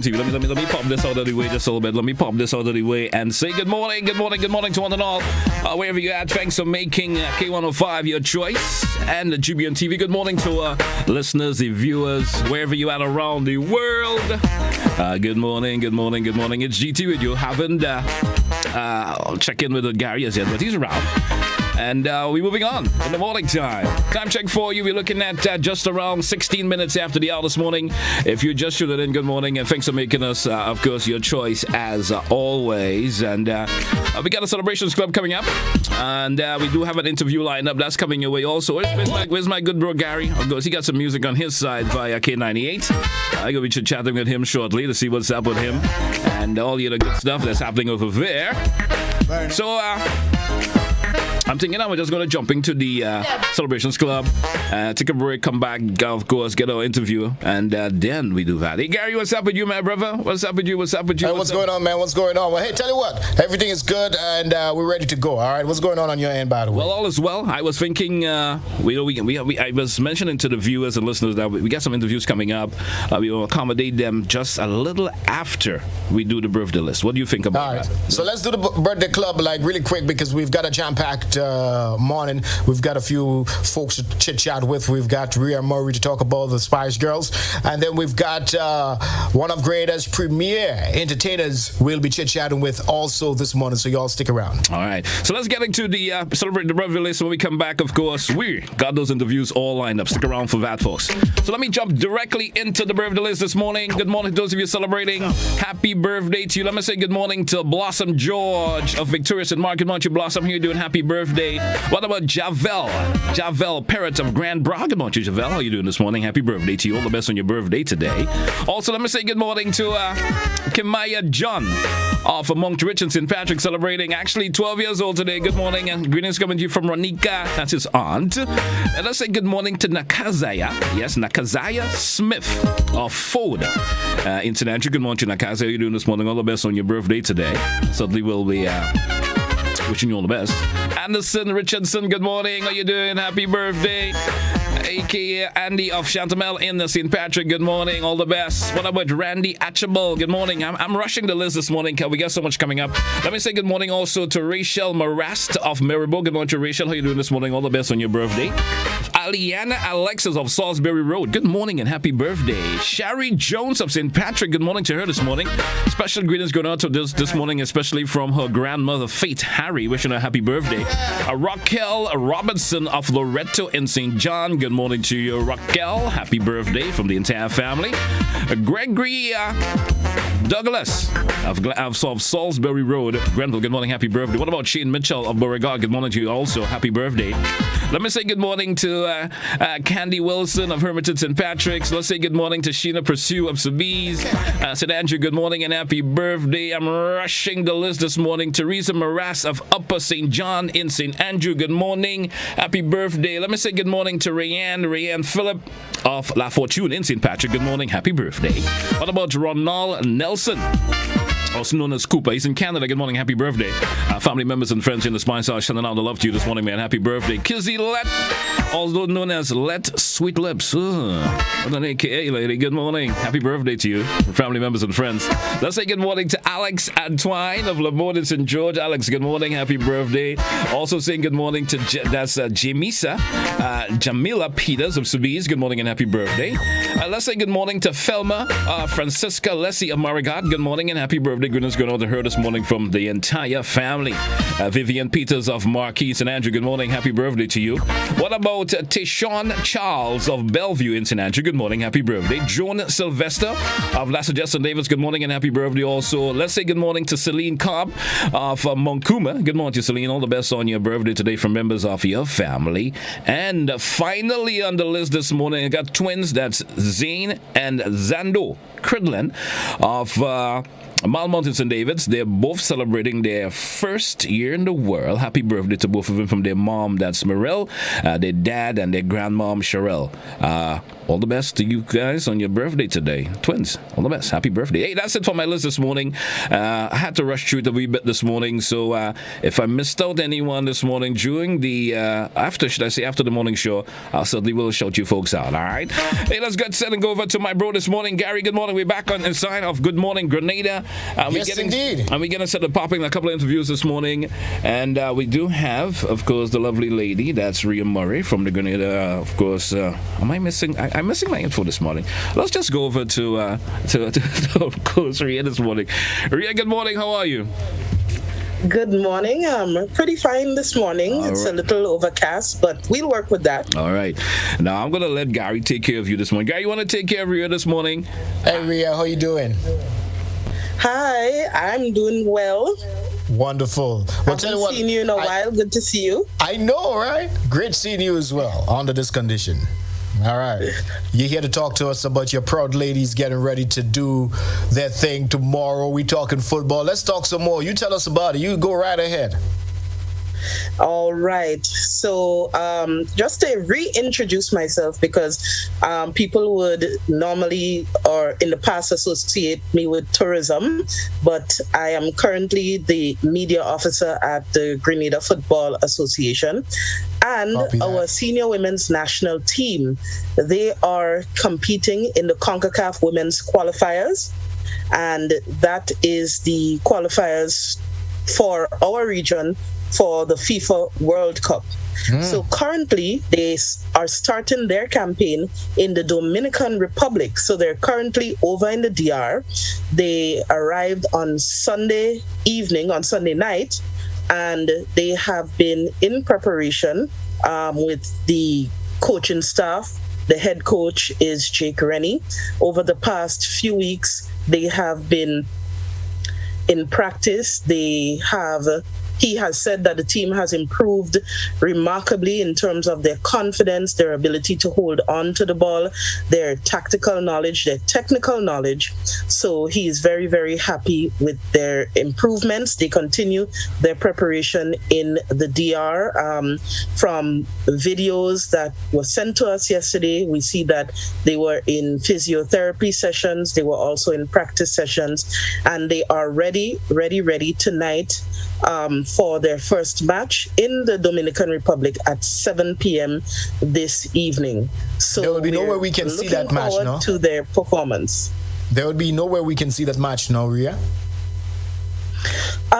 TV. Let me pop this out of the way just a little bit. Let me pop this out of the way and say good morning to one and all. Wherever you're at, thanks for making K105 your choice and the GBN TV. Good morning to listeners, the viewers, wherever you at around the world. Good morning. It's GT with you. Haven't I'll check in with Gary as yet, but he's around. And we're moving on in the morning time. Time check for you. We're looking at just around 16 minutes after the hour this morning. If you just tuned in, good morning. And thanks for making us, of course, your choice as always. And we got a Celebrations Club coming up. And we do have an interview lined up. That's coming your way also. Where's my good bro Gary? Of course, he got some music on his side via K98. I'm going to be chatting with him shortly to see what's up with him. And all the other good stuff that's happening over there. So, I'm thinking we're just going to jump into the Celebrations Club, take a break, come back, of course, get our interview, and then we do that. Hey, Gary, what's up with you, my brother? What's up with you? Hey, what's going on, man? What's going on? Well, hey, tell you what, everything is good, and we're ready to go, all right? What's going on your end, by the way? Well, all is well. I was thinking, I was mentioning to the viewers and listeners that we got some interviews coming up. We will accommodate them just a little after we do the birthday list. What do you think about that? So let's do the birthday club, like, really quick, because we've got a jam-packed morning. We've got a few folks to chit chat with. We've got Rhea Murray to talk about the Spice Girls, and then we've got one of Grenada's premier entertainers we'll be chit chatting with also this morning. So y'all stick around. All right. So let's get into the celebrate the birthday list. When we come back, of course, we got those interviews all lined up. Stick around for that, folks. So let me jump directly into the birthday list this morning. Good morning to those of you celebrating. Happy birthday to you. Let me say good morning to Blossom George of Victoria St. Mark. Good morning to Blossom here doing happy birthday. What about Javel Parrot of Grand Bra? Good morning to Javel. How are you doing this morning? Happy birthday to you. All the best on your birthday today. Also, let me say good morning to Kimaya John of Monk Rich and St. Patrick, celebrating actually 12 years old today. Good morning, and greetings coming to you from Ronika. That's his aunt. And let's say good morning to Nakazaya. Yes, Nakazaya Smith of Ford in St. Andrew. Good morning to Nakazaya. How are you doing this morning? All the best on your birthday today. Certainly will be wishing you all the best. Anderson Richardson, good morning. How you doing? Happy birthday. A.K.A. Andy of Chantamel in St. Patrick, good morning. All the best. What about Randy Archibald? Good morning. I'm rushing the list this morning. We got so much coming up. Let me say good morning also to Rachel Marast of Maribor. Good morning to Rachel. How you doing this morning? All the best on your birthday. Aliana Alexis of Salisbury Road. Good morning and happy birthday. Sherry Jones of St. Patrick. Good morning to her this morning. Special greetings going out to this morning, especially from her grandmother, Faith Harry. Wishing her happy birthday. Raquel Robinson of Loretto in St. John. Good morning to you, Raquel. Happy birthday from the entire family. Gregory Douglas of Salisbury Road, Grenville. Good morning, happy birthday. What about Shane Mitchell of Beauregard? Good morning to you also. Happy birthday. Let me say good morning to Candy Wilson of Hermitage St. Patrick's. Let's say good morning to Sheena Pursue of Sobeys. St. Andrew, good morning and happy birthday. I'm rushing the list this morning. Teresa Maras of Upper St. John in St. Andrew. Good morning. Happy birthday. Let me say good morning to Rayanne Phillip of La Fortune in St. Patrick. Good morning. Happy birthday. What about Ronald Nelson, also known as Cooper? He's in Canada. Good morning. Happy birthday. Family members and friends in the spine are sending out the love to you this morning, man. Happy birthday. Kizzy Let, also known as Let Sweet Lips. What an AKA lady. Good morning. Happy birthday to you. Family members and friends. Let's say good morning to Alex Antoine of Lamont in St. George. Alex, good morning. Happy birthday. Also saying good morning to Jamila Peters of Sobeys. Good morning and happy birthday. Let's say good morning to Felma Francisca Lessie of Marigot. Good morning and happy birthday. Goodness going on to her this morning from the entire family. Vivian Peters of Marquis St. Andrew. Good morning. Happy birthday to you. What about Tishon Charles of Bellevue in St. Andrew? Good morning. Happy birthday. Joan Sylvester of Lassajet St. Davis. Good morning and happy birthday also. Let's say good morning to Celine Cobb of Moncuma. Good morning to Celine. All the best on your birthday today from members of your family. And finally on the list this morning, I got twins. That's Zane and Zando Cridlin of Malmont and St. David's. They're both celebrating their first year in the world. Happy birthday to both of them from their mom, that's Morel, their dad, and their grandmom, Sherelle. all the best to you guys on your birthday today. Twins, all the best. Happy birthday. Hey, that's it for my list this morning. I had to rush through it a wee bit this morning, so if I missed out anyone this morning during the after the morning show, I certainly will shout you folks out, all right? Hey, let's get set and go over to my bro this morning. Gary, good morning. We're back on inside of Good Morning Grenada. Indeed. And we're getting set up popping a couple of interviews this morning, and we do have, of course, the lovely lady, that's Rhea Murray from the Grenada, of course. I'm missing my info this morning. Let's just go over to of course, Rhea this morning. Rhea, good morning. How are you? Good morning. I'm pretty fine this morning. It's a little overcast, but we'll work with that. All right. Now I'm going to let Gary take care of you this morning. Gary, you want to take care of Rhea this morning? Hey, Rhea, how you doing? Hi, I'm doing well. Wonderful. Well, I haven't seen you in a while. Good to see you. I know, right? Great seeing you as well, under this condition. All right. You're here to talk to us about your proud ladies getting ready to do their thing tomorrow. We talking football. Let's talk some more. You tell us about it. You go right ahead. All right. So just to reintroduce myself, because people would normally or in the past associate me with tourism, but I am currently the media officer at the Grenada Football Association. And our senior women's national team, they are competing in the CONCACAF women's qualifiers. And that is the qualifiers for our region for the FIFA World Cup. So currently, they are starting their campaign in the Dominican Republic. So they're currently over in the DR. They arrived on Sunday night, and they have been in preparation with the coaching staff. The head coach is Jake Rennie. Over the past few weeks, they have been in practice. He has said that the team has improved remarkably in terms of their confidence, their ability to hold on to the ball, their tactical knowledge, their technical knowledge. So he is very, very happy with their improvements. They continue their preparation in the DR. From videos that were sent to us yesterday, we see that they were in physiotherapy sessions. They were also in practice sessions, and they are ready tonight for their first match in the Dominican Republic at 7 p.m. this evening. So there will be nowhere we can see that match, no? To their performance. There will be nowhere we can see that match, no, Rhea?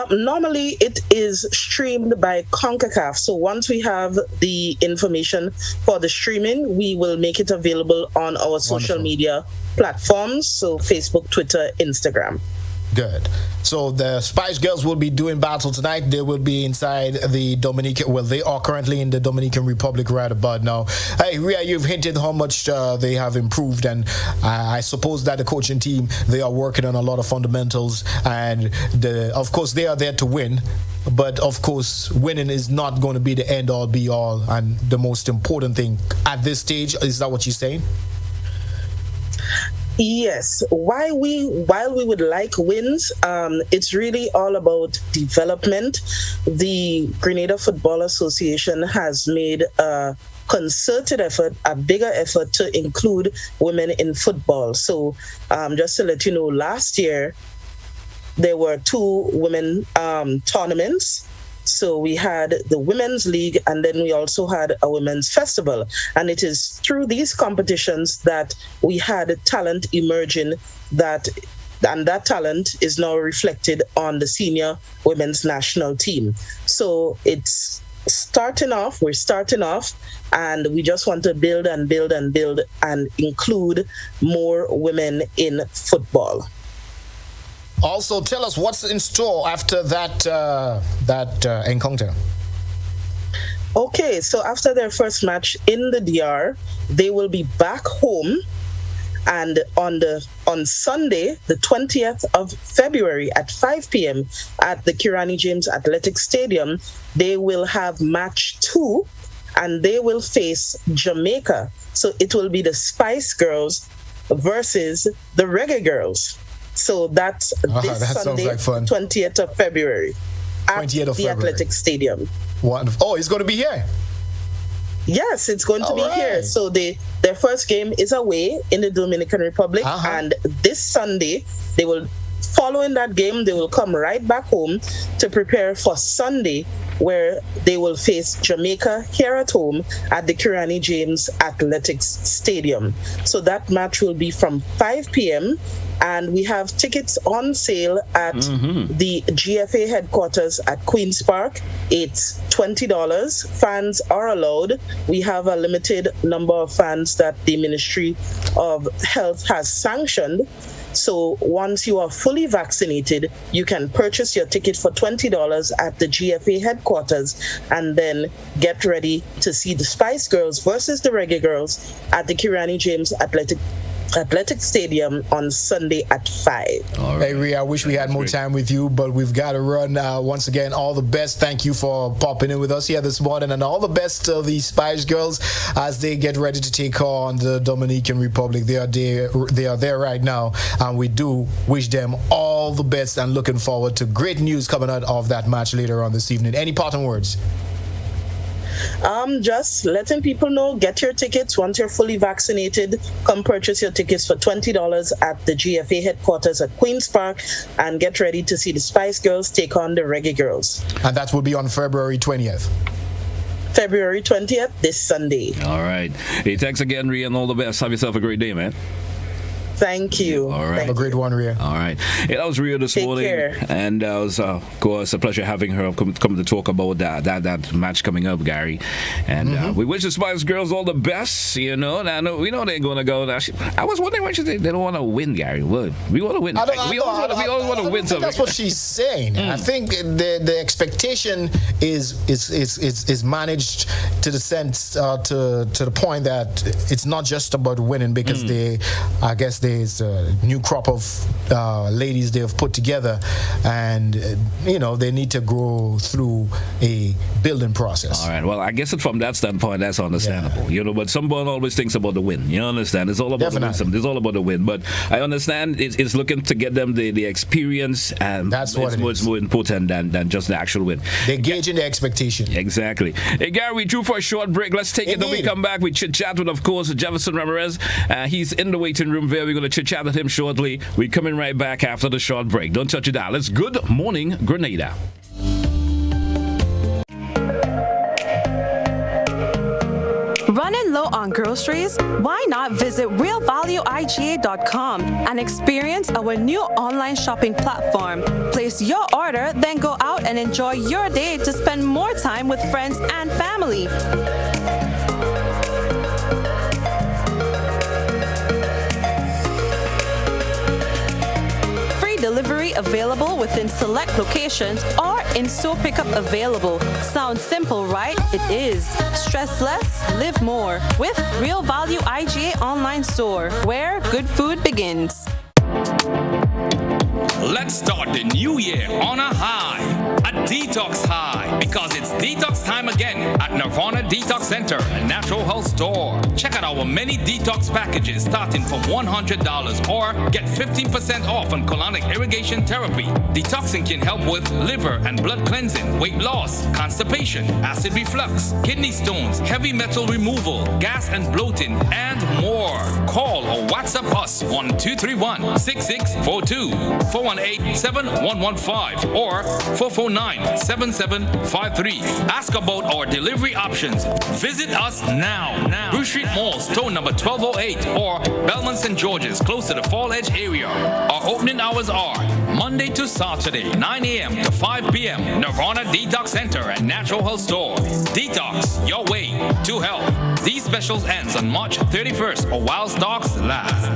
Normally, it is streamed by CONCACAF. So once we have the information for the streaming, we will make it available on our social media platforms. So Facebook, Twitter, Instagram. Good. So the Spice Girls will be doing battle tonight. They will be inside the Dominican. Well, they are currently in the Dominican Republic right about now. Hey, Rhea, you've hinted how much they have improved, and I suppose that the coaching team, they are working on a lot of fundamentals, and of course they are there to win. But of course, winning is not going to be the end all be all and the most important thing at this stage. Is that what you're saying? Yes, while we would like wins, it's really all about development. The Grenada Football Association has made a concerted effort, a bigger effort to include women in football. So just to let you know, last year there were 2 women tournaments. So we had the Women's League, and then we also had a Women's Festival. And it is through these competitions that we had talent emerging, and that talent is now reflected on the senior women's national team. So it's we're starting off, and we just want to build and build and build and include more women in football. Also, tell us what's in store after that encounter. Okay, so after their first match in the DR, they will be back home, and on Sunday, the 20th of February at 5 p.m. at the Kirani James Athletic Stadium, they will have match 2, and they will face Jamaica. So it will be the Spice Girls versus the Reggae Girls. So that's this Sunday, like 20th of February, at the Athletic Stadium. Wonderful. Oh, it's going to be here? Yes, it's going to be here. So their first game is away in the Dominican Republic, and this Sunday following that game, they will come right back home to prepare for Sunday, where they will face Jamaica here at home at the Kirani James Athletics Stadium. So that match will be from 5 p.m. and we have tickets on sale at the GFA headquarters at Queen's Park. It's $20. Fans are allowed. We have a limited number of fans that the Ministry of Health has sanctioned. So once you are fully vaccinated, you can purchase your ticket for $20 at the GFA headquarters and then get ready to see the Spice Girls versus the Reggae Girls at the Kirani James Athletic Stadium on Sunday at 5. Hey, Rhea, I wish we had more time with you, but we've got to run. Once again, all the best. Thank you for popping in with us here this morning, and all the best to the Spice Girls as they get ready to take on the Dominican Republic. They are there right now, and we do wish them all the best and looking forward to great news coming out of that match later on this evening. Any parting words? Just letting people know, get your tickets once you're fully vaccinated. Come purchase your tickets for $20 at the GFA headquarters at Queen's Park and get ready to see the Spice Girls take on the Reggae Girls. And that will be on February 20th. February 20th, this Sunday. All right. Hey, thanks again, Rhea, and all the best. Have yourself a great day, man. Thank you. All right. Have a great one, Rhea. All right. Yeah, that was Rhea this morning. Care. And it was, of course, a pleasure having her come to talk about that match coming up, Gary. And we wish the Spice Girls all the best, you know. And we know they're going to go. I was wondering why they don't want to win, Gary. What? We want to win. We always want to win something. That's what she's saying. I think the expectation is managed to the sense, to the point that it's not just about winning because I guess there's a new crop of ladies they have put together, and they need to go through a building process. All right. Well, I guess from that standpoint, that's understandable. You know, but someone always thinks about the win. You understand? It's all about the win. It's all about the win. But I understand it's looking to get them the experience, and that's what it's more important than just the actual win. They're gauging the expectation. Exactly. Hey, Gary, we drew for a short break. Let's take it. When we come back, we chit chat with, of course, Jerverson Ramirez. He's in the waiting room there. We're going to chit chat with him shortly. We're coming right back after the short break. Don't touch it down. It's Good Morning Grenada. Running low on groceries? Why not visit realvalueiga.com and experience our new online shopping platform? Place your order, then go out and enjoy your day to spend more time with friends and family. Delivery available within select locations or in-store pickup available. Sounds simple, right? It is. Stress less, live more with Real Value IGA online store, where good food begins. Let's start the new year on a high, a detox high, because it's detox time again at Nirvana Detox Center and Natural Health Store. Check out our many detox packages starting from $100 or get 15% off on colonic irrigation therapy. Detoxing can help with liver and blood cleansing, weight loss, constipation, acid reflux, kidney stones, heavy metal removal, gas and bloating, and more. Call or WhatsApp us on 231-6642, 418-7115, or 449-7753. Ask about our delivery options. Visit us now. Bruce Street Mall, store number 1208, or Belmont St. George's, close to the Fall Edge area. Our opening hours are Monday to Saturday, 9 a.m. to 5 p.m. Nirvana Detox Center and Natural Health Store. Detox, your way to health. These specials ends on March 31st or while stocks last.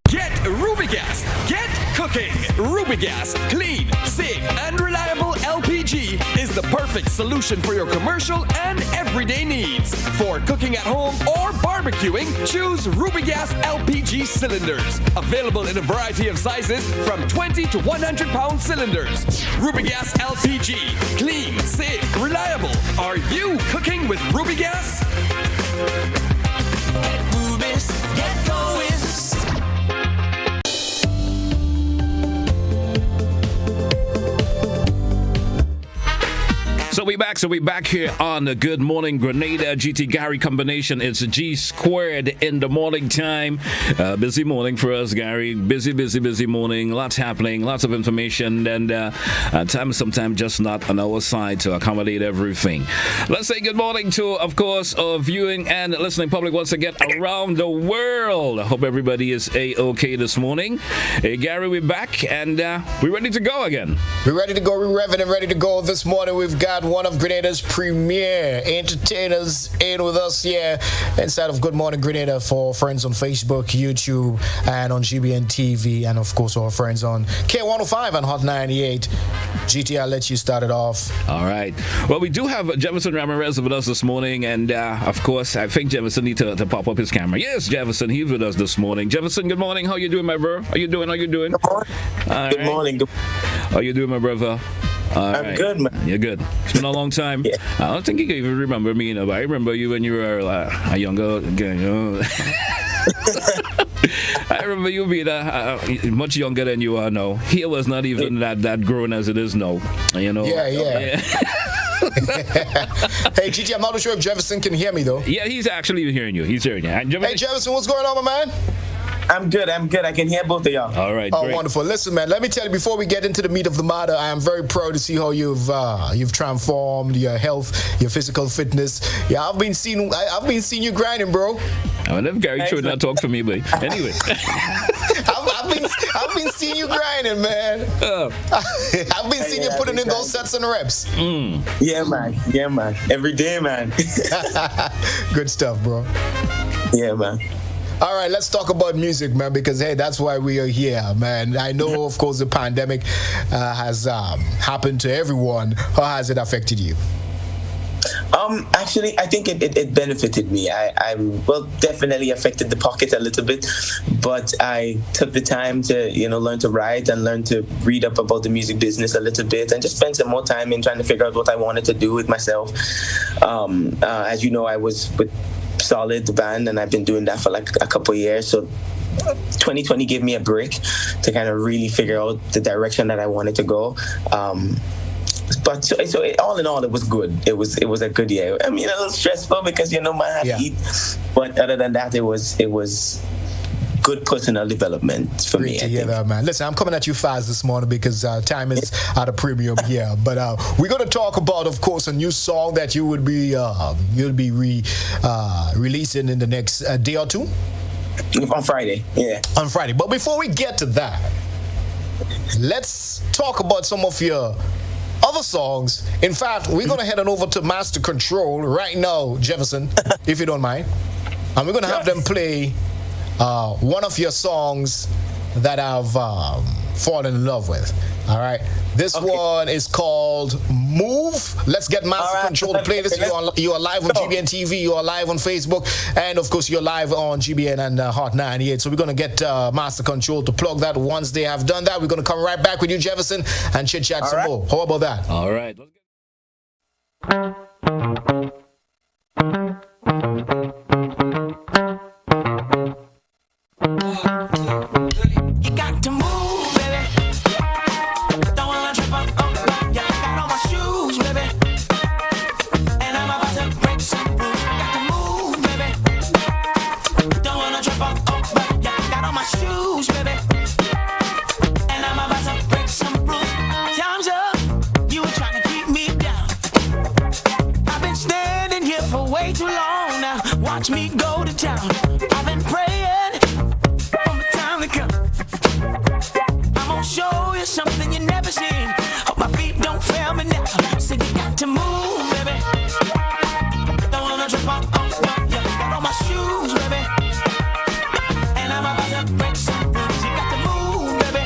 Get Rubigas. Get cooking. Rubigas, clean, safe, and reliable LPG is the perfect solution for your commercial and everyday needs. For cooking at home or barbecuing, choose Rubigas LPG cylinders. Available in a variety of sizes from 20 to 100 pound cylinders. Rubigas LPG, clean, safe, reliable. Are you cooking with Rubigas? Get Rubis, get going. we back. So we back here on the Good Morning Grenada GT Gary combination. It's a G squared in the morning time. Busy morning for us, Gary. Busy morning. Lots happening, lots of information, and time sometimes just not on our side to accommodate everything. Let's say good morning to, of course, our viewing and listening public once again around the world. I hope everybody is A-OK this morning. Hey, Gary, we're back, and we're ready to go again. We're ready to go. We're revving and ready to go. This morning, we've got one of Grenada's premier entertainers in with us here inside of Good Morning Grenada for friends on Facebook, YouTube, and on GBN TV, and of course, our friends on K105 and Hot 98. GT, I'll let you start it off. All right. Well, we do have Jerverson Ramirez with us this morning, and of course, I think Jerverson needs to pop up his camera. Yes, Jerverson, he's with us this morning. Jerverson, good morning. How you doing, my bro? How you doing? Good morning. How you doing, my brother? I'm good, man. You're good. It's been a long time. Yeah. I don't think you can even remember me, but I remember you when you were a younger guy. I remember you being much younger than you are now. He was not even that grown as it is now. You know. Yeah. Hey, Gigi, I'm not sure if Jerverson can hear me though. Yeah, he's actually hearing you. Hey, Jerverson, what's going on, my man? I'm good. I can hear both of y'all. All right. Oh, great. Wonderful. Listen, man, let me tell you, before we get into the meat of the matter, I am very proud to see how you've transformed your health, your physical fitness. Yeah, I've been seeing you grinding, bro. I never Gary should not talk for me, but anyway. I've been seeing you grinding, man. I've been seeing you putting in those sets and reps. Yeah, man. Every day, man. Good stuff, bro. Yeah, man. All right, let's talk about music, man, because, hey, that's why we are here, man. I know, of course, the pandemic has happened to everyone. How has it affected you? Actually, I think it benefited me. I definitely affected the pocket a little bit, but I took the time to, learn to write and learn to read up about the music business a little bit and just spend some more time in trying to figure out what I wanted to do with myself. As you know, I was with Solid, the band, and I've been doing that for like a couple of years. So 2020 gave me a break to kind of really figure out the direction that I wanted to go. But all in all, it was good. It was a good year. I mean, a little stressful because man had to eat, but other than that, it was good personal development for me. Great to hear that, man. Listen, I'm coming at you fast this morning because time is at a premium here. But we're going to talk about, of course, a new song that you would be releasing in the next day or two. On Friday, yeah. On Friday. But before we get to that, let's talk about some of your other songs. In fact, we're going to head on over to Master Control right now, Jerverson, if you don't mind. And we're going to have them play one of your songs that I've fallen in love with. All right. This one is called Move. Let's get Master Control to play this. You are live on GBN TV. You are live on Facebook. And, of course, you're live on GBN and Hot 98. So we're going to get Master Control to plug that. Once they have done that, we're going to come right back with you, Jerverson, and chit-chat some more. How about that? All right. You got to move, baby. Don't wanna trip up. Yeah, I got on my shoes, baby. And I'm about to break some rules. Got to move, baby. Don't wanna trip up. Yeah, I got on my shoes, baby. And I'm about to break some rules. Time's up. You were trying to keep me down. I've been standing here for way too long now. Watch me go to town. I've been praying for my time to come. I'm gonna show you something you never seen. Hope my feet don't fail me now. So you got to move, baby. Don't wanna trip on, yeah, got on my shoes, baby. And I'm about to break some rules. You got to move, baby.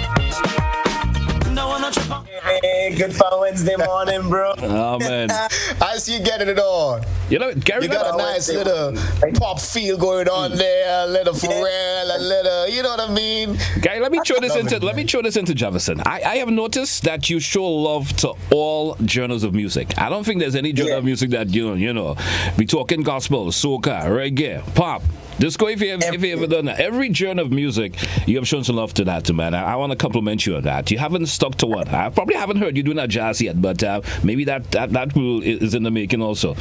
Don't wanna trip on. Hey, good fun Wednesday morning, bro. Oh, man. I see you getting it on. Gary, you got a nice little pop feel going on there, a little Pharrell, a little, You know what I mean? Guy, let me throw this into Jerverson. I have noticed that you show love to all genres of music. I don't think there's any genre of music that you know. We talking gospel, soca, reggae, pop, disco. If you ever done that, every genre of music, you have shown some love to that, man. I want to compliment you on that. You haven't stuck to one. I probably haven't heard you doing that jazz yet, but maybe that is in the making also.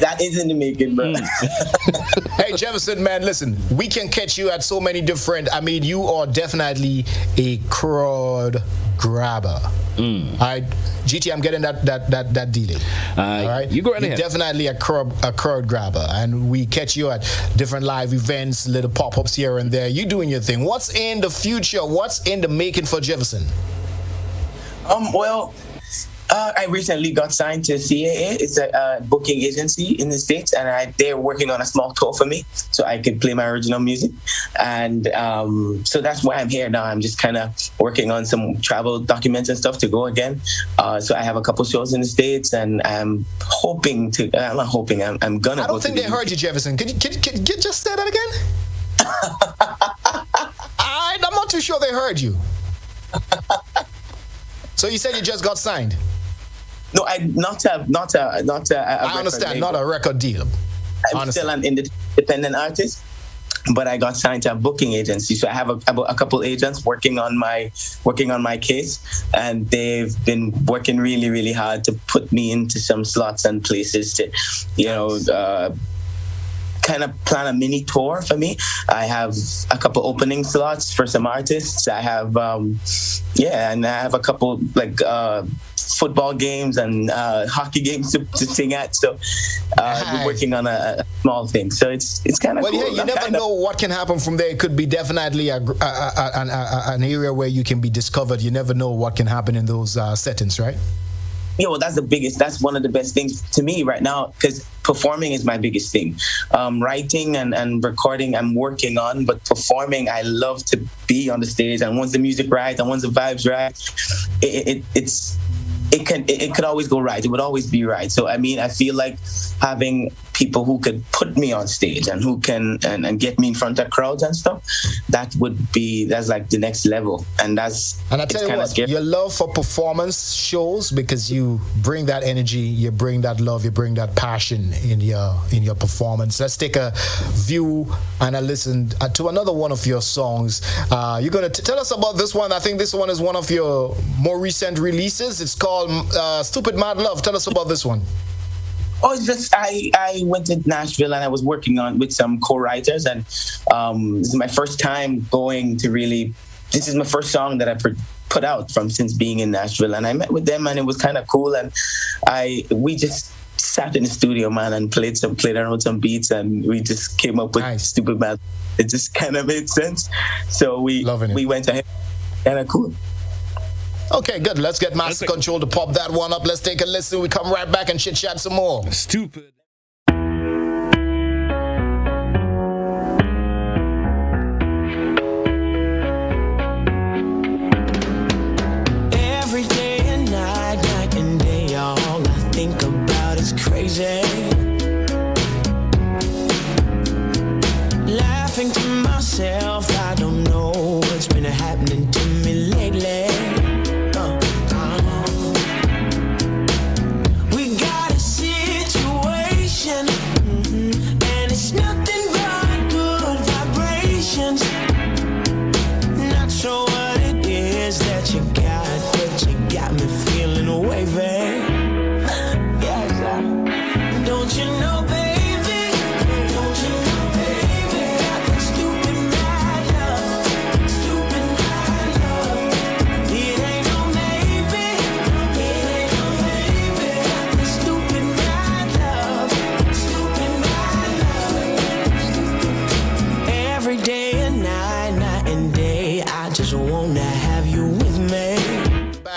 That is in the making, bro. Hey, Jerverson, man, listen, we can catch you at so many different. I mean, you are definitely a crowd grabber. All right, GT, I'm getting that delay. All right, you go right You're ahead. definitely a crowd grabber, and we catch you at different live events, little pop-ups here and there. You doing your thing. What's in the future? What's in the making for Jerverson? I recently got signed to CAA. It's a booking agency in the States, and they're working on a small tour for me so I could play my original music. And so that's why I'm here now. I'm just kind of working on some travel documents and stuff to go again. So I have a couple shows in the States, and I'm hoping to. I'm not hoping. I'm gonna. I don't think they heard you, Jerverson. Could you just say that again? I'm not too sure they heard you. So you said you just got signed? No, not a I understand, not a record deal. I'm still an independent artist, but I got signed to a booking agency. So I have a couple agents working on my case, and they've been working really, really hard to put me into some slots and places to, kind of plan a mini tour for me. I have a couple opening slots for some artists. I have and I have a couple football games and hockey games to sing at. So we're working on a small thing. So it's kind of cool. Yeah, you never know what can happen from there. It could be definitely an area where you can be discovered. You never know what can happen in those settings, right? Yeah, well, that's one of the best things to me right now, because performing is my biggest thing. Writing and recording I'm working on, but performing, I love to be on the stage. And once the music right and once the vibes right, it could always go right. It would always be right. So I mean, I feel like having people who could put me on stage and who can and get me in front of crowds and stuff, that's like the next level. And I tell you what, scary. Your love for performance shows, because you bring that energy, you bring that love, you bring that passion in your performance. Let's take a view and a listen to another one of your songs. You're gonna tell us about this one. I think this one is one of your more recent releases. It's called Stupid Mad Love. Tell us about this one. Oh, it's just I went to Nashville and I was working with some co-writers, and this is my first time going to this is my first song that I put out since being in Nashville, and I met with them and it was kind of cool, and we just sat in the studio, man, and played around with some beats, and we just came up with Stupid Mad. It just kind of made sense, so we went ahead. Kind of cool. Okay, good. Let's get Master Control to pop that one up. Let's take a listen. We come right back and chit-chat some more. Stupid. Every day and night and day, all I think about is crazy. Laughing to myself, I don't know what's been happening to me lately. We got a situation, and it's nothing but good vibrations. Not sure what it is that you got, but you got me feeling wavy. Yes, don't you know, baby? Don't you know, baby? Got that stupid mad love, stupid mad love. It ain't no maybe, it ain't no maybe. Got that stupid mad love, stupid mad love. Every day and night and day, I just wanna have you with me.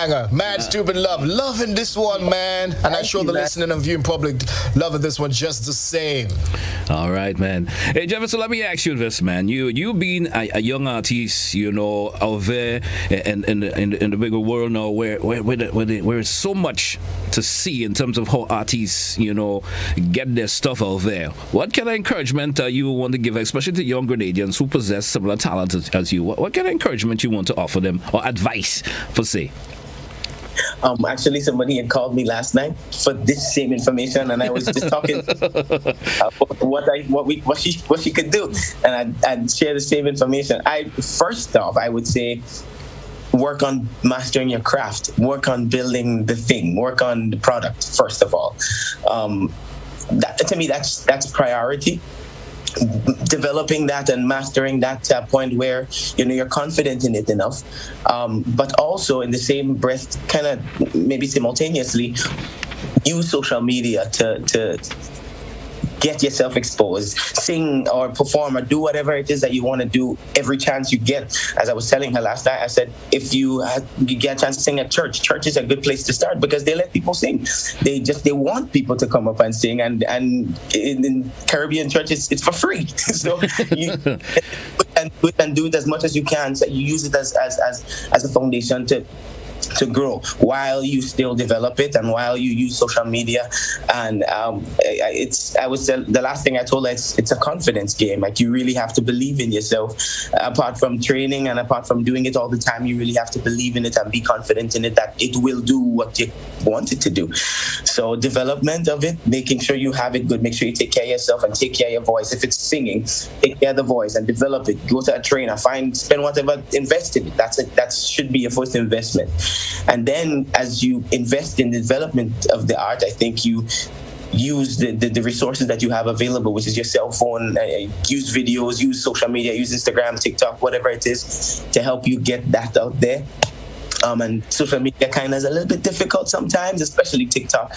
banger. Mad Stupid Love. Loving this one, man. And I'm sure the listening and viewing public loving this one just the same. All right, man. Hey, Jerverson, let me ask you this, man. You being a young artist, you know, out there in the bigger world now, where there's so much to see in terms of how artists, you know, get their stuff out there. What kind of encouragement you want to give, especially to young Grenadians who possess similar talent as you? What kind of encouragement you want to offer them, or advice, per se? Actually, somebody had called me last night for this same information, and I was just talking about what she could do, and I'd share the same information. First off, I would say, work on mastering your craft, work on building the thing, work on the product. First of all, to me, that's priority. Developing that and mastering that to a point where you're confident in it enough, but also in the same breath, kind of maybe simultaneously, use social media to get yourself exposed, sing or perform or do whatever it is that you want to do every chance you get. As I was telling her last night, I said, if you get a chance to sing at church is a good place to start, because they let people sing. They want people to come up and sing, and in Caribbean churches, it's for free. So you can do it as much as you can. So you use it as a foundation to grow while you still develop it and while you use social media. And the last thing I told her, it's a confidence game. Like, you really have to believe in yourself. Apart from training and apart from doing it all the time, you really have to believe in it and be confident in it that it will do what you want it to do. So development of it, making sure you have it good, make sure you take care of yourself and take care of your voice. If it's singing, take care of the voice and develop it. Go to a trainer, spend whatever, invest in it. That should be your first investment. And then as you invest in the development of the art, I think you use the resources that you have available, which is your cell phone, use videos, use social media, use Instagram, TikTok, whatever it is, to help you get that out there. And social media kind of is a little bit difficult sometimes, especially TikTok.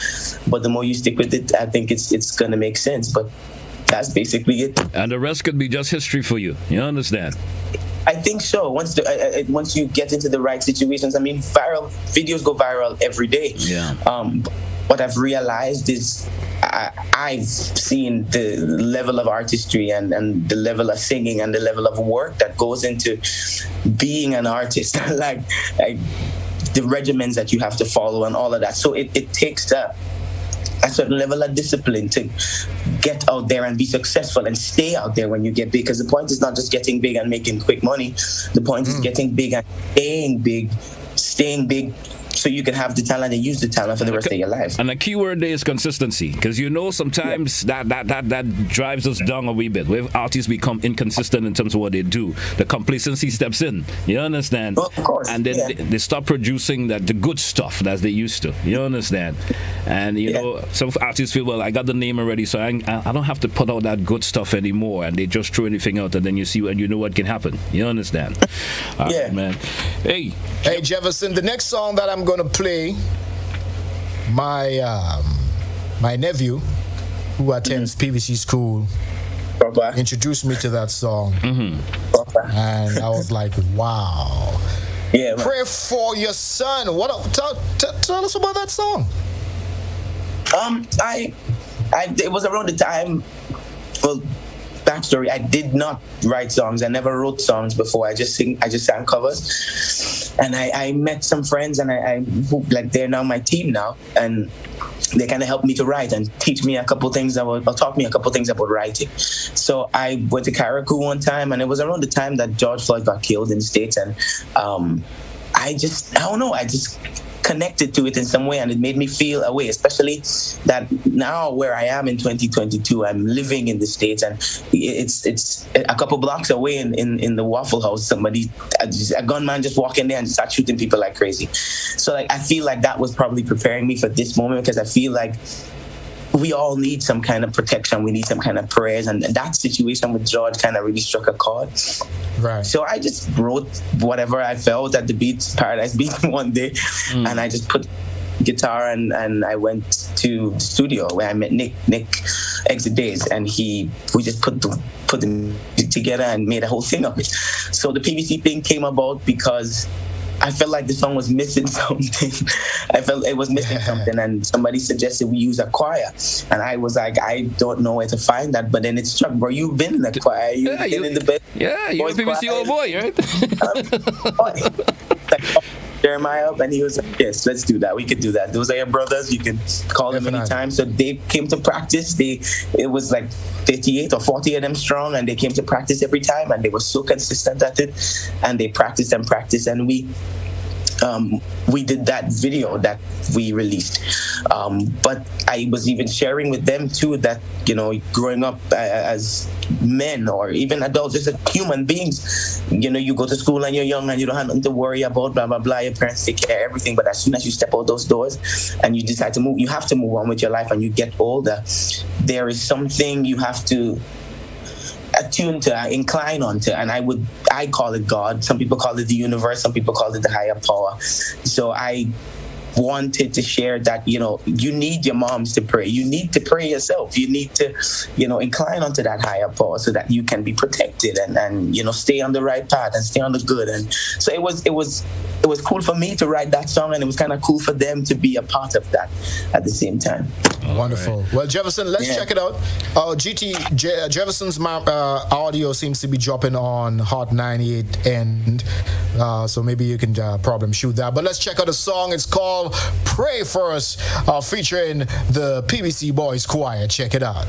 But the more you stick with it, I think it's going to make sense. But that's basically it. And the rest could be just history for you. You understand? I think so. Once you get into the right situations, I mean, viral videos go viral every day. Yeah. What I've realized is I've seen the level of artistry and the level of singing and the level of work that goes into being an artist, like the regimens that you have to follow and all of that. So it takes a certain level of discipline to get out there and be successful and stay out there when you get big. Because the point is not just getting big and making quick money. The point is getting big and staying big, so you can have the talent and use the talent for the rest of your life. And the key word there is consistency, because sometimes that drives us down a wee bit. Where artists become inconsistent in terms of what they do, the complacency steps in. You understand? Of course. And then they stop producing the good stuff that they used to. You understand? And some artists feel, well, I got the name already, so I don't have to put out that good stuff anymore, and they just throw anything out, and then you see and you know what can happen. You understand? All right, man. Hey, Jerverson, the next song that I'm going to play, my nephew, who attends PVC school, introduced me to that song, and I was like, wow. Yeah, man. Pray for your son. Tell us about that song. It was around the time. Well, backstory: I did not write songs. I never wrote songs before. I just sang covers. And I met some friends, and who they're now my team now, and they kind of helped me to write and teach me a couple things taught me a couple things about writing. So I went to Carriacou one time, and it was around the time that George Floyd got killed in the States, and I don't know, I just connected to it in some way, and it made me feel a way, especially that now where I am in 2022, I'm living in the States, and it's a couple blocks away in the Waffle House, a gunman just walked in there and just started shooting people like crazy. So I feel like that was probably preparing me for this moment, because I feel like we all need some kind of protection. We need some kind of prayers. And that situation with George kind of really struck a chord. Right. So I just wrote whatever I felt at the Paradise Beat one day. And I just put guitar and I went to the studio where I met Nick Exit Days. And we just put them together and made a whole thing of it. So the PVC thing came about because I felt like the song was missing something. I felt it was missing something, and somebody suggested we use a choir, and I was like, I don't know where to find that. But then it struck, bro. You've been in the choir. You've been in the best. Yeah, you're a BBC old boy, right? Jeremiah up, and he was like, yes, let's do that. We could do that. Those are your brothers. You can call them anytime. So they came to practice. It was like 38 or 40 of them strong, and they came to practice every time, and they were so consistent at it, and they practiced, and we did that video that we released. But I was even sharing with them too that, you know, growing up as men or even adults, just human beings, you know, you go to school and you're young and you don't have nothing to worry about, blah, blah, blah. Your parents take care of everything. But as soon as you step out those doors and you decide to move, you have to move on with your life, and you get older, there is something you have to attune to, incline onto, and I call it God. Some people call it the universe. Some people call it the higher power. So I wanted to share that, you know, you need your moms to pray. You need to pray yourself. You need to, you know, incline onto that higher power so that you can be protected and you know, stay on the right path and stay on the good. And so it was cool for me to write that song, and it was kind of cool for them to be a part of that at the same time. Wonderful. Well, Jerverson, let's check it out. Jerverson's audio seems to be dropping on Hot 98 end, so maybe you can problem shoot that. But let's check out the song. It's called Pray For Us, featuring the PBC Boys Choir. Check it out.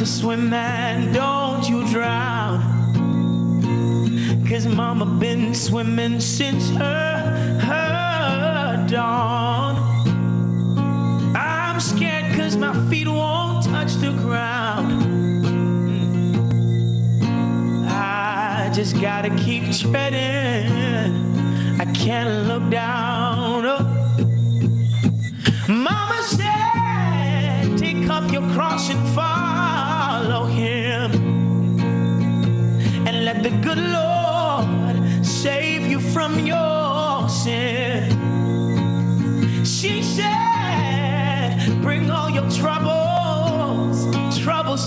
Swim and don't you drown, 'cause mama been swimming since her dawn. I'm scared 'cause my feet won't touch the ground. I just gotta keep treading, I can't look down. Mama said, take up your cross and follow him, and let the good Lord save you from your sin. She said, bring all your troubles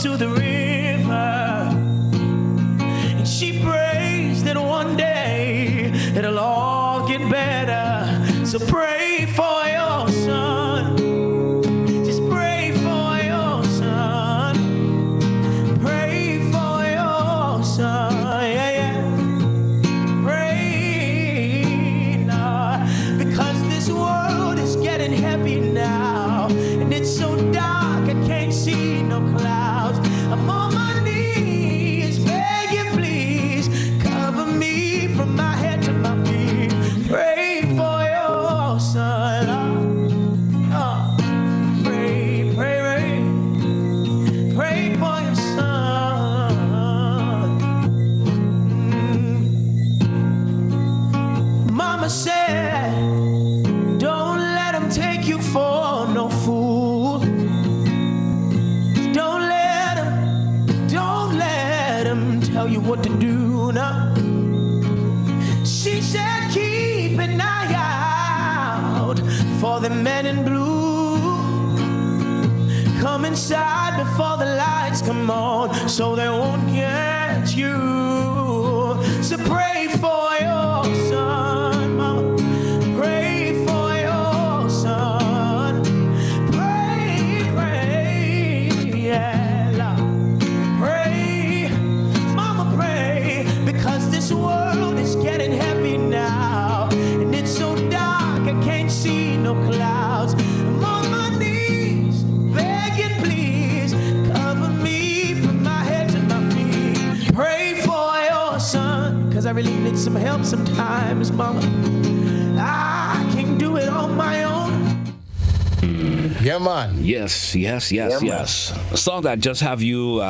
to the river, and she prays that one day it'll all get better. So pray for your son. Just pray for your son. Pray for your son. Yeah, yeah. Pray, Lord, because this world is getting heavy now, and it's so dark I can't see no clouds. I'm on my knees begging, please cover me from my head to my feet. Pray for your son. Pray, pray, pray. Pray for your son. Mama said, don't let him take you for no fool. Don't let him tell you what to do now. She said, keep an eye out for the men in blue. Come inside before the lights come on, so they won't get you. So pray for your son, mama. Pray for your son. Pray, pray, yeah, Lord. Pray, mama, pray, because this world is getting heavy now, and it's so dark I can't see no clouds. I'm on my knees begging, please some help sometimes, mama. I can't do it on my own. Yeah, man. Yes. A song that just have you.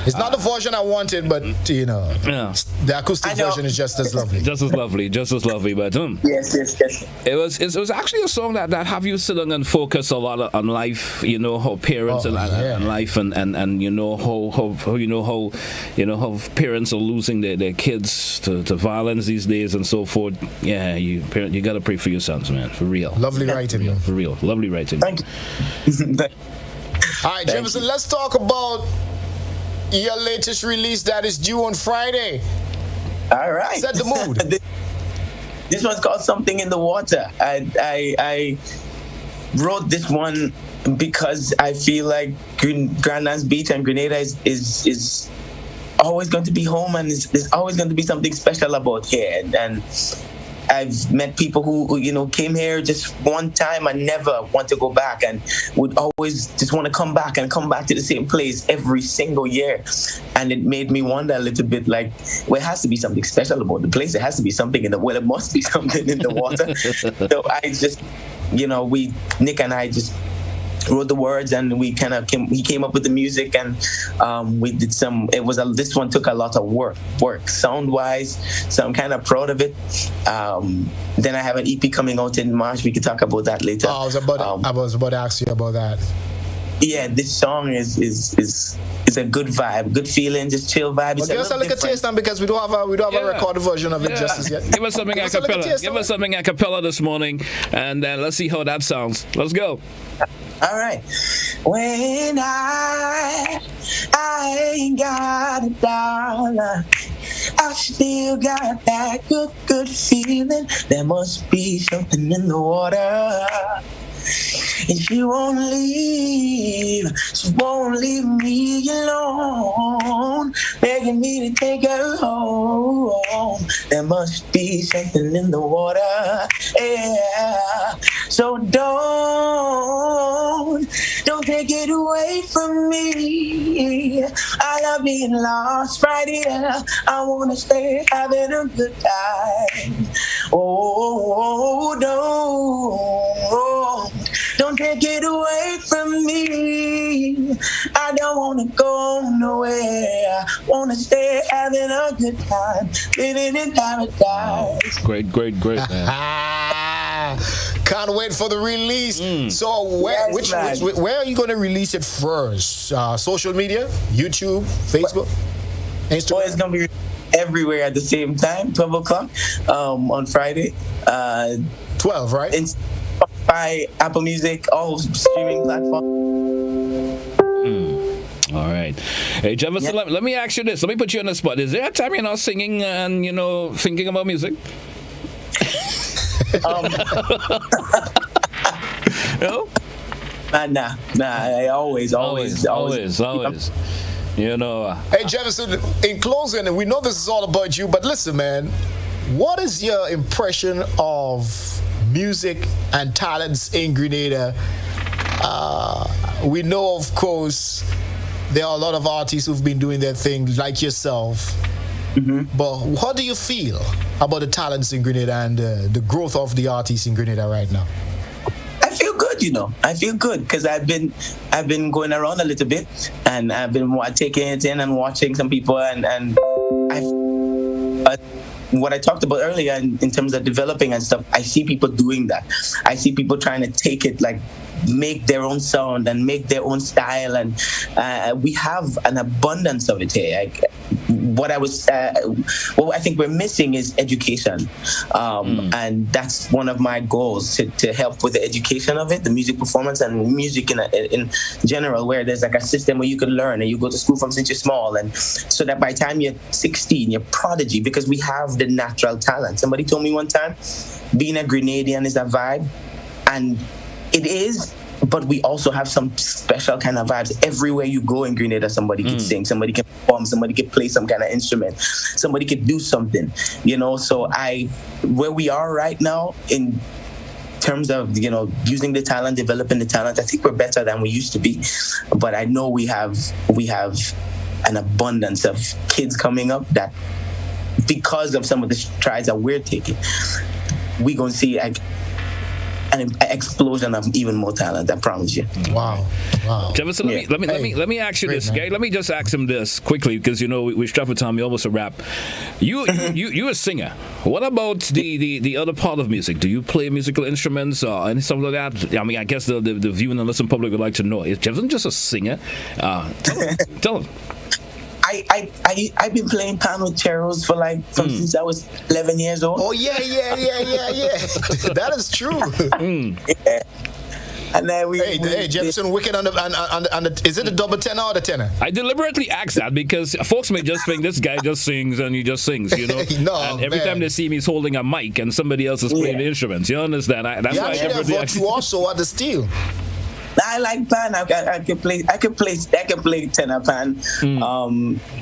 It's not the version I wanted, but the acoustic version is just as lovely. Just as lovely. But yes. It was actually a song that have you sitting and focus a lot on life. You know how parents and life and you know how parents are losing their kids to violence these days and so forth. Yeah, you gotta pray for your sons, man, for real. Lovely writing, man. For real, lovely writing. Thank you. All right, Jerverson, let's talk about your latest release that is due on Friday. All right. Set the mood. This one's called Something in the Water. I wrote this one because I feel like Grandlands Beach and Grenada is always going to be home, and there's always going to be something special about here. And I've met people who came here just one time and never want to go back, and would always just want to come back to the same place every single year. And it made me wonder a little bit, like, well, it has to be something special about the place. There has to be something there must be something in the water. So I just, Nick and I just wrote the words, and he came up with the music, and we did this one took a lot of work sound wise, so I'm kind of proud of it. Then I have an EP coming out in March. We can talk about that later. I was about to ask you about that. Yeah, this song is a good vibe, good feeling, just chill vibe. Well, give us a little taste now, because we don't have a recorded version of it just as yet. Give us something a cappella. Give us something a cappella this morning, and let's see how that sounds. Let's go. All right. When I ain't got a dollar, I still got that good feeling. There must be something in the water. And she won't leave me alone, begging me to take her home. There must be something in the water, yeah. So don't take it away from me. I love being lost right here. I wanna stay having a good time. Oh, don't take it away from me. I don't wanna go nowhere. Wanna stay having a good time, living in paradise. Great, man. Can't wait for the release. So where are you going to release it first? Social media, YouTube, Facebook, Instagram? Well, it's going to be everywhere at the same time, 12 o'clock on Friday. 12, right? By Apple Music, all streaming platforms. All right. Hey, Jerverson, let me ask you this. Let me put you on the spot. Is there a time you're not singing and, thinking about music? No? Nah. I always. Hey, Jerverson, in closing, we know this is all about you, but listen, man, what is your impression of music and talents in Grenada? We know, of course, there are a lot of artists who've been doing their thing, like yourself. Mm-hmm. But what do you feel about the talents in Grenada and the growth of the artists in Grenada right now? I feel good, I feel good because I've been going around a little bit, and I've been taking it in and watching some people, and what I talked about earlier in terms of developing and stuff. I see people doing that. I see people trying to take it, like, make their own sound and make their own style, and we have an abundance of it here. What I think we're missing is education, and that's one of my goals, to help with the education of it, the music performance and music in general, where there's like a system where you can learn and you go to school from since you're small, and so that by the time you're 16, you're prodigy, because we have the natural talent. Somebody told me one time, being a Grenadian is a vibe, and it is, but we also have some special kind of vibes. Everywhere you go in Grenada, somebody can sing, somebody can perform, somebody can play some kind of instrument, somebody can do something, So where we are right now in terms of, using the talent, developing the talent, I think we're better than we used to be. But I know we have an abundance of kids coming up that because of some of the strides that we're taking, we're going to see an explosion of even more talent. I promise you. Wow. Jefferson, let me ask you this, Gary. Let me just ask him this quickly, because we strapped for time. You almost a rap. You're a singer. What about the other part of music? Do you play musical instruments or any something like that? I mean, I guess the viewing and listening public would like to know. Is Jefferson just a singer? Tell him. I've been playing pancheros since I was 11 years old. Oh yeah. That is true. Yeah. And then hey, Jefferson, wicked on the is it the double tenor or the tenor? I deliberately asked that because folks may just think this guy just sings and he just sings, you know. No, and every time they see me, he's holding a mic and somebody else is playing the instruments. You understand? That's why I deliberately asked. You also are the steel. I like pan. I can play tenor pan.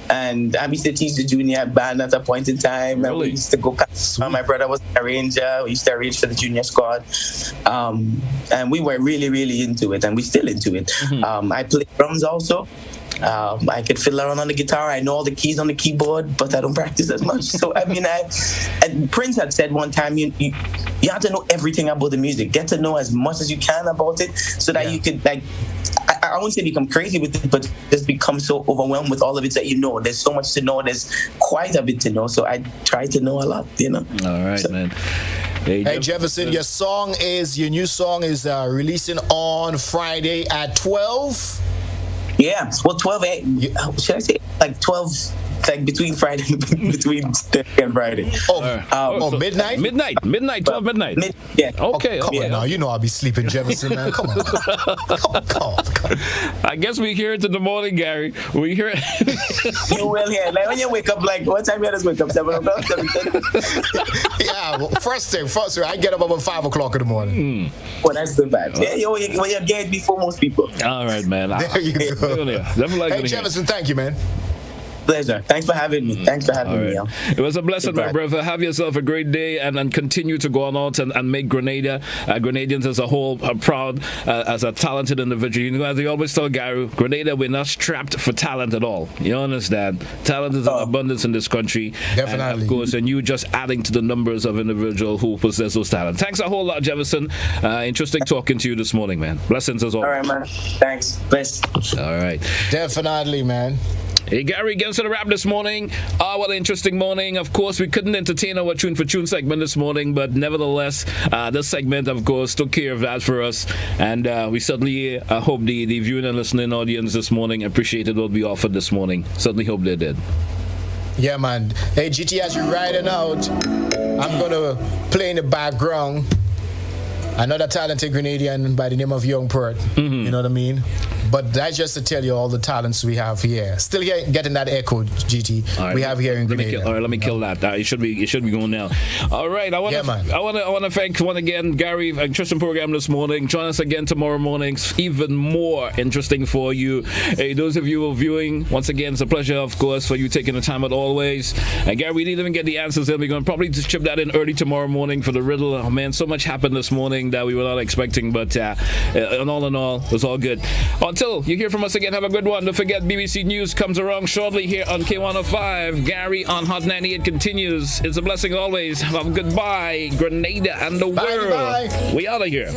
And I used to teach the junior band at a point in time. And we used to go. My brother was an arranger. We used to arrange for the junior squad. And we were really, really into it, and we're still into it. I play drums also. I could fiddle around on the guitar. I know all the keys on the keyboard, but I don't practice as much. So I mean, and Prince had said one time, you have to know everything about the music. Get to know as much as you can about it, so that you could I won't say become crazy with it, but just become so overwhelmed with all of it that you know. There's so much to know. There's quite a bit to know. So I try to know a lot, you know. All right, man. Hey Jefferson, your new song is releasing on Friday at 12. Yeah, well, 12. Should I say 12? Between Thursday and Friday. Midnight? Midnight, 12 midnight. Okay. Come on now, you know I'll be sleeping, Jerverson, man. Come on. I guess we hear it in the morning, Gary. We hear it. You will hear. When you wake up, what time you just wake up? 7 o'clock? Yeah, well, first thing, I get up about 5 o'clock in the morning. Well, that's good vibes. Yeah, you're getting before most people. All right, man. There you go. Hey, Jerverson, thank you, man. Pleasure. Thanks for having me. Me. It was a blessing, my brother. Have yourself a great day and continue to go on out and make Grenada, Grenadians as a whole, proud as a talented individual. You know, as we always tell Gary, Grenada, we're not strapped for talent at all. You understand? Talent is in abundance in this country. Definitely. And of course, and you just adding to the numbers of individuals who possess those talents. Thanks a whole lot, Jerverson. Interesting talking to you this morning, man. Blessings as always. All right, man. Thanks. Bless. All right. Definitely, man. Hey, Gary, gets to the wrap this morning. What an interesting morning. Of course, we couldn't entertain our Tune for Tune segment this morning, but nevertheless, this segment, of course, took care of that for us. And we certainly hope the viewing and listening audience this morning appreciated what we offered this morning. Certainly hope they did. Yeah, man. Hey, GT, as you're riding out, I'm going to play in the background another talented Grenadian by the name of Young Pert. You know what I mean? But that's just to tell you all the talents we have here. Still getting that echo, GT. Right, we have here in Grenada. Let me kill that. It should be going now. All right. I want to thank once again Gary. Interesting program this morning. Join us again tomorrow morning. Even more interesting for you. Hey, those of you who are viewing, once again, it's a pleasure, of course, for you taking the time as always. And Gary, we didn't even get the answers in. We're going to probably just chip that in early tomorrow morning for the riddle. Oh man, so much happened this morning that we were not expecting. But in all, it was all good. Until you hear from us again, have a good one. Don't forget, BBC News comes around shortly here on K105. Gary on Hot 98 continues. It's a blessing always. Have a goodbye, Grenada and the world. Bye. We out of here.